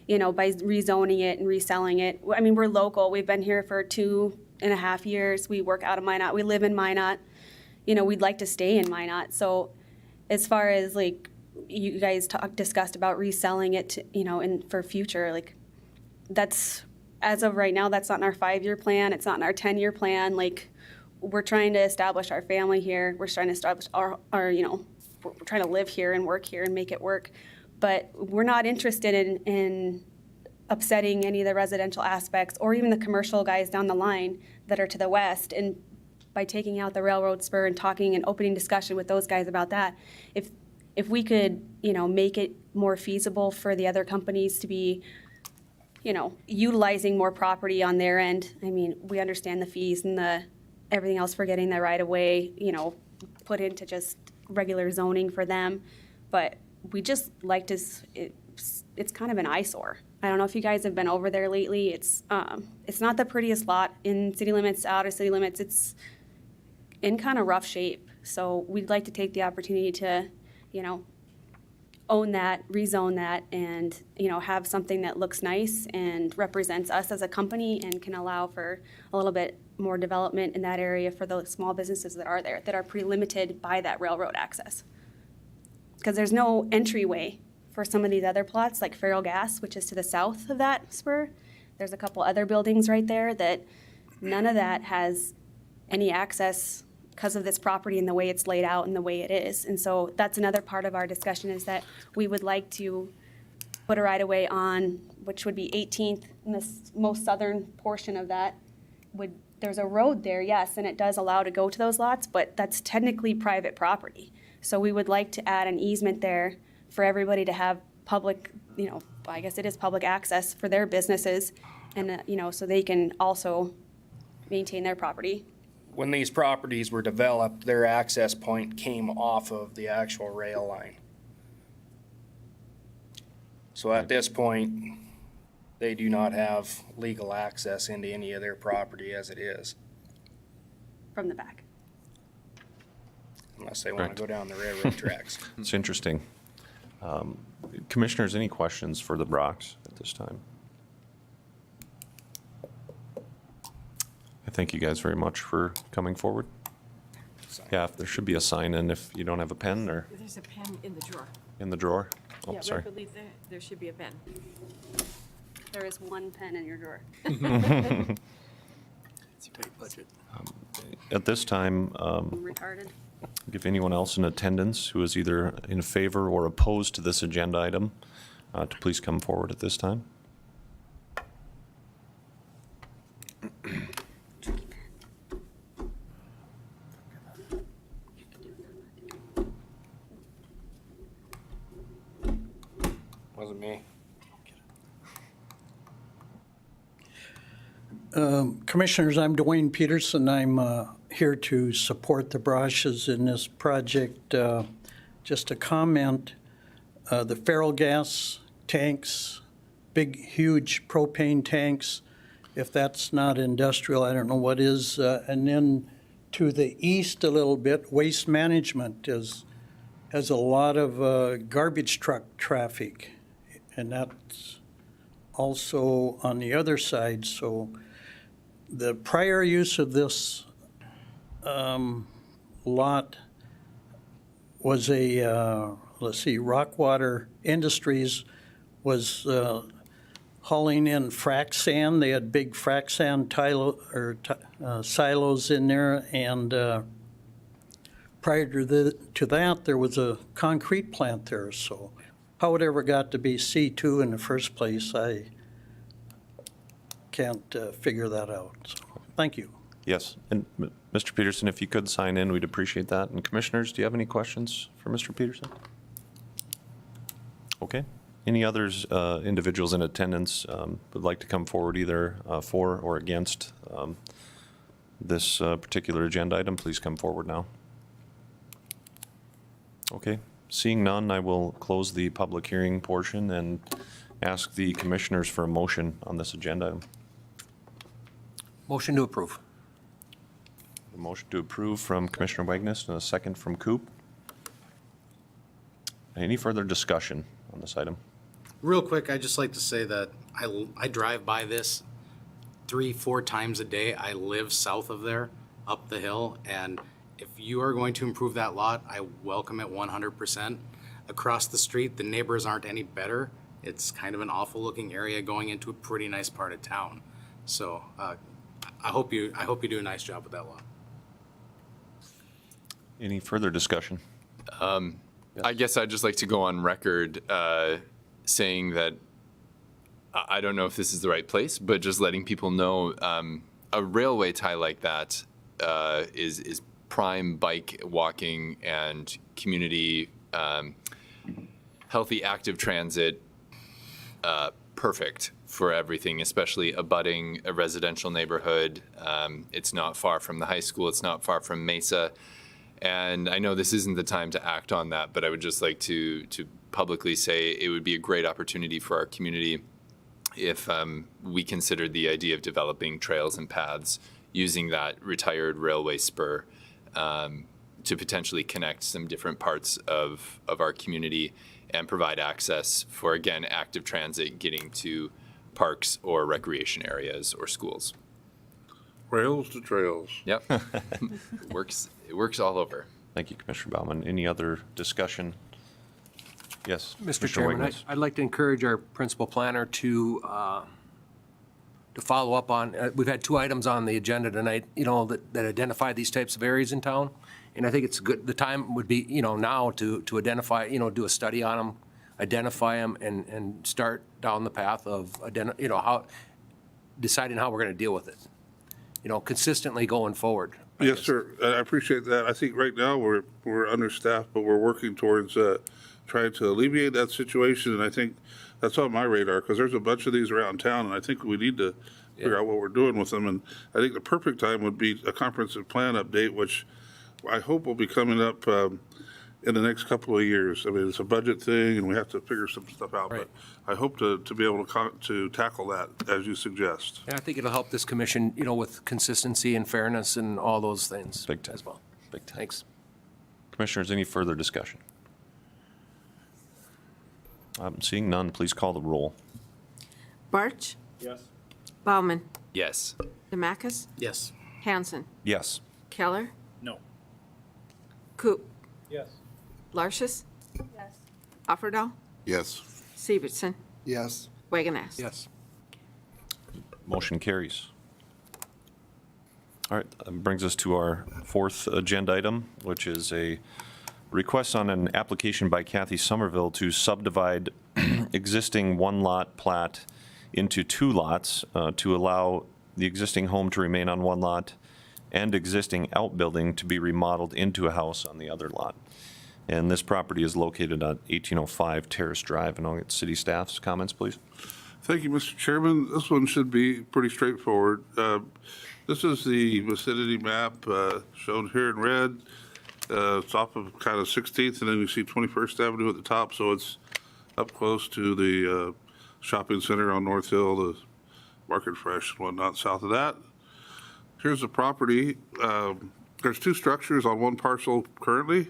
by rezoning it and reselling it. We're local. We've been here for 2.5 years. We work out of Minot. We live in Minot. We'd like to stay in Minot. So as far as like you guys discussed about reselling it, to, for future, like that's as of right now, that's not in our 5-year plan. It's not in our 10-year plan. Like, we're trying to establish our family here. We're trying to establish our we're trying to live here and work here and make it work. But we're not interested in upsetting any of the residential aspects or even the commercial guys down the line that are to the west. And by taking out the railroad spur and talking and opening discussion with those guys about that, if we could, make it more feasible for the other companies to be, utilizing more property on their end. I mean, we understand the fees and everything else for getting the right of way, put into just regular zoning for them. But we just like to, it's kind of an eyesore. I don't know if you guys have been over there lately. It's not the prettiest lot in city limits, out of city limits. It's in kind of rough shape. So we'd like to take the opportunity to, own that, rezone that, and, have something that looks nice and represents us as a company and can allow for a little bit more development in that area for the small businesses that are there, that are pretty limited by that railroad access. Because there's no entryway for some of these other plots, like Feral Gas, which is to the south of that spur. There's a couple other buildings right there that none of that has any access because of this property and the way it's laid out and the way it is. And so that's another part of our discussion, is that we would like to put a right-of-way on, which would be 18th, in the most southern portion of that. There's a road there, yes, and it does allow to go to those lots, but that's technically private property. So we would like to add an easement there for everybody to have public, I guess it is public access for their businesses, and, so they can also maintain their property. When these properties were developed, their access point came off of the actual rail line. So at this point, they do not have legal access into any of their property as it is, From the back. unless they want to go down the railroad tracks. It's interesting. Commissioners, any questions for the Brocks at this time? I thank you guys very much for coming forward. Yeah, there should be a sign in if you don't have a pen, or There's a pen in the drawer. in the drawer. Oh, Yeah, sorry. right beneath there should be a pen. There is one pen in your drawer. It's a tight budget. At this time, Retarded. if anyone else in attendance who is either in favor or opposed to this agenda item, to please come forward at this time. Wasn't me. Commissioners, I'm Dwayne Peterson. I'm here to support the Brashes in this project. Just a comment, the Feral Gas tanks, big, huge propane tanks, if that's not industrial, I don't know what is. And then to the east a little bit, Waste Management has a lot of garbage truck traffic, and that's also on the other side. So the prior use of this lot was Rockwater Industries was hauling in frac sand. They had big frac sand silos in there, and prior to that, there was a concrete plant there. So how it ever got to be C2 in the first place, I can't figure that out. So, thank you. Yes, and Mr. Peterson, if you could sign in, we'd appreciate that. And commissioners, do you have any questions for Mr. Peterson? Okay. Any others, individuals in attendance would like to come forward either for or against this particular agenda item, please come forward now. Okay, seeing none, I will close the public hearing portion and ask the commissioners for a motion on this agenda item. Motion to approve. A motion to approve from Commissioner Wagness and a second from Coop. Any further discussion on this item? Real quick, I'd just like to say that I drive by this 3-4 times a day. I live south of there, up the hill, and if you are going to improve that lot, I welcome it 100%. Across the street, the neighbors aren't any better It's kind of an awful looking area going into a pretty nice part of town. So I hope you do a nice job with that lot. Any further discussion? I guess I'd just like to go on record saying that I don't know if this is the right place, but just letting people know a railway tie like that is prime bike walking and community healthy active transit perfect for everything, especially abutting a residential neighborhood. It's not far from the high school. It's not far from Mesa. And I know this isn't the time to act on that, but I would just like to publicly say it would be a great opportunity for our community if we considered the idea of developing trails and paths using that retired railway spur to potentially connect some different parts of our community and provide access for, again, active transit getting to parks or recreation areas or schools. Rails to trails. Yep. It works all over. Thank you, Commissioner Bauman. Any other discussion? Yes. Mr. Chairman, Wiggins. I'd like to encourage our principal planner to follow up on, we've had 2 items on the agenda tonight, that identify these types of areas in town. And I think it's good, the time would be, now to identify, do a study on them, identify them, and start down the path of, deciding how we're going to deal with it. Consistently going forward. Yes, sir. I appreciate that. I think right now we're understaffed, but we're working towards trying to alleviate that situation. And I think that's on my radar because there's a bunch of these around town, and I think we need to figure out what we're doing with them. And I think the perfect time would be a comprehensive plan update, which I hope will be coming up in the next couple of years. I mean, it's a budget thing, and we have to figure some stuff out. But I hope to be able to tackle that as you suggest. And I think it'll help this commission, with consistency and fairness and all those things Big time. as well. Big time. Thanks. Commissioners, any further discussion? Seeing none, please call the roll. Barch, Yes. Bauman, Yes. Demakis, Yes. Hanson, Yes. Keller, No. Coop, Yes. Larshus. Yes. Offerdahl, Yes. Severson, Yes. Wagonass. Yes. Motion carries. All right, that brings us to our 4th agenda item, which is a request on an application by Kathy Somerville to subdivide existing 1-lot plat into 2 lots to allow the existing home to remain on 1 lot and existing outbuilding to be remodeled into a house on the other lot. And this property is located at 1805 Terrace Drive. And I'll get city staff's comments, please. Thank you, Mr. Chairman. This one should be pretty straightforward. This is the vicinity map shown here in red. It's off of kind of 16th, and then you see 21st Avenue at the top, so it's up close to the shopping center on North Hill, the Market Fresh and whatnot south of that. Here's the property. There's 2 structures on 1 parcel currently,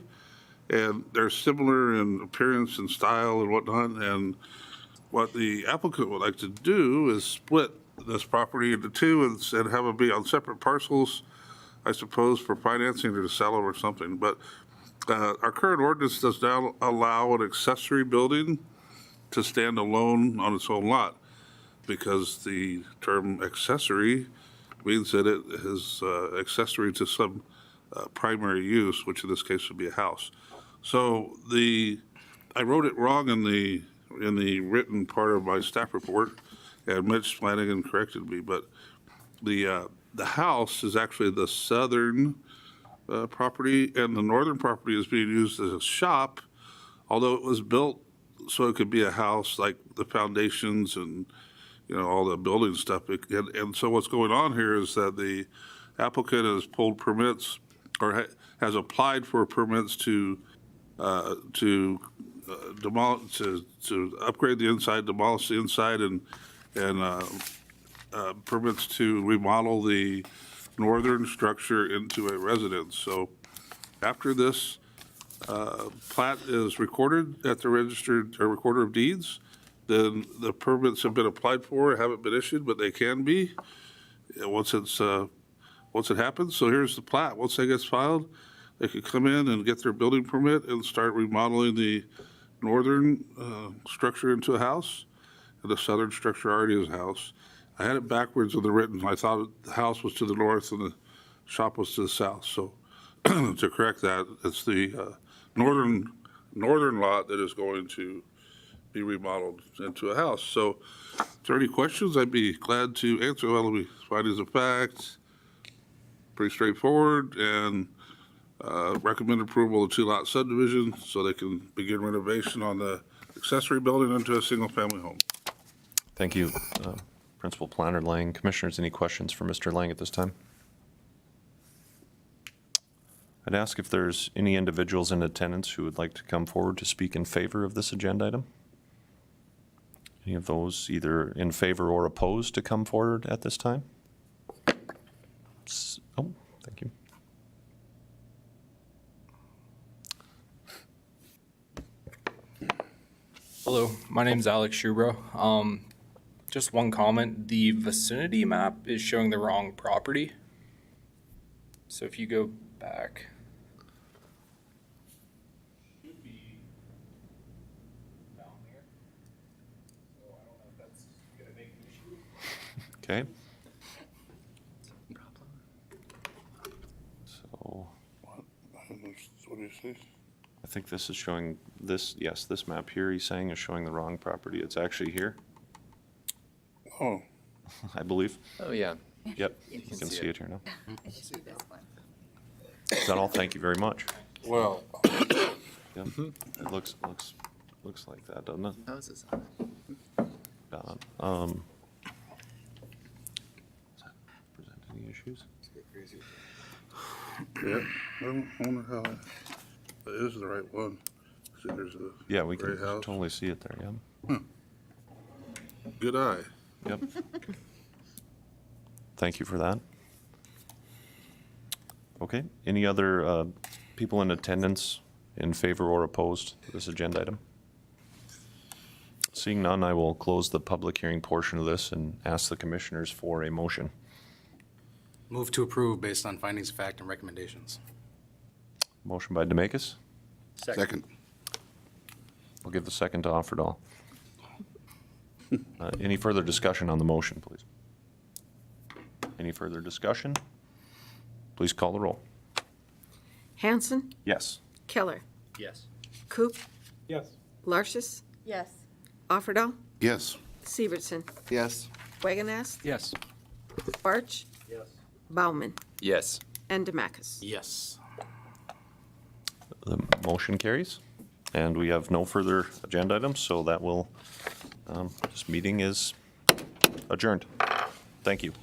and they're similar in appearance and style and whatnot, and what the applicant would like to do is split this property into 2 and have them be on separate parcels, I suppose, for financing or to sell them or something. But our current ordinance does not allow an accessory building to stand alone on its own lot because the term accessory means that it is accessory to some primary use, which in this case would be a house. So I wrote it wrong in the written part of my staff report, and Mitch Flanagan corrected me, but the house is actually the southern property, and the northern property is being used as a shop, although it was built so it could be a house, like the foundations and all the building stuff. And so what's going on here is that the applicant has pulled permits or has applied for permits to demolish, to upgrade the inside, demolish the inside, and permits to remodel the northern structure into a residence. So after this plat is recorded at the registered or recorder of deeds, then the permits have been applied for, haven't been issued, but they can be once it happens. So here's the plat. Once that gets filed, they could come in and get their building permit and start remodeling the northern structure into a house, and the southern structure already is a house. I had it backwards in the written. I thought the house was to the north and the shop was to the south. So to correct that, it's the northern lot that is going to be remodeled into a house. So if there are any questions, I'd be glad to answer. Well, it'll be findings of fact, pretty straightforward, and recommend approval of 2-lot subdivision so they can begin renovation on the accessory building into a single-family home. Thank you, Principal Planner Lang. Commissioners, any questions for Mr. Lang at this time? I'd ask if there's any individuals in attendance who would like to come forward to speak in favor of this agenda item. Any of those either in favor or opposed to come forward at this time? Oh, thank you. Hello, my name's Alex Schubro. Just one comment, the vicinity map is showing the wrong property. So if you go back. Should be down there. So I don't know if that's gonna make an issue. Okay. So What do you say? I think this is showing this, yes, this map here he's saying is showing the wrong property. It's actually here, Oh, I believe. Oh, yeah. Yep, you can see it here now. It's this one. Is that all? Thank you very much. well, Yep. It looks like that, doesn't it? How is this? Does that present any issues? yeah, I wonder how that is the right one. See, there's a Yeah, we can gray house. totally see it there, yeah. Good eye. Yep. Thank you for that. Okay, any other people in attendance in favor or opposed to this agenda item? Seeing none, I will close the public hearing portion of this and ask the commissioners for a motion. Move to approve based on findings of fact and recommendations. Motion by Demekis. Second. We'll give the second to Offerdahl. Any further discussion on the motion, please? Any further discussion? Please call the roll. Hanson, Yes. Keller, Yes. Coop, Yes. Larshus, Yes. Offerdahl, Yes. Severson, Yes. Wagonest, Yes. Barch, Yes. Bauman, Yes. and Demekis. Yes. The motion carries, and we have no further agenda items, so that will, this meeting is adjourned. Thank you.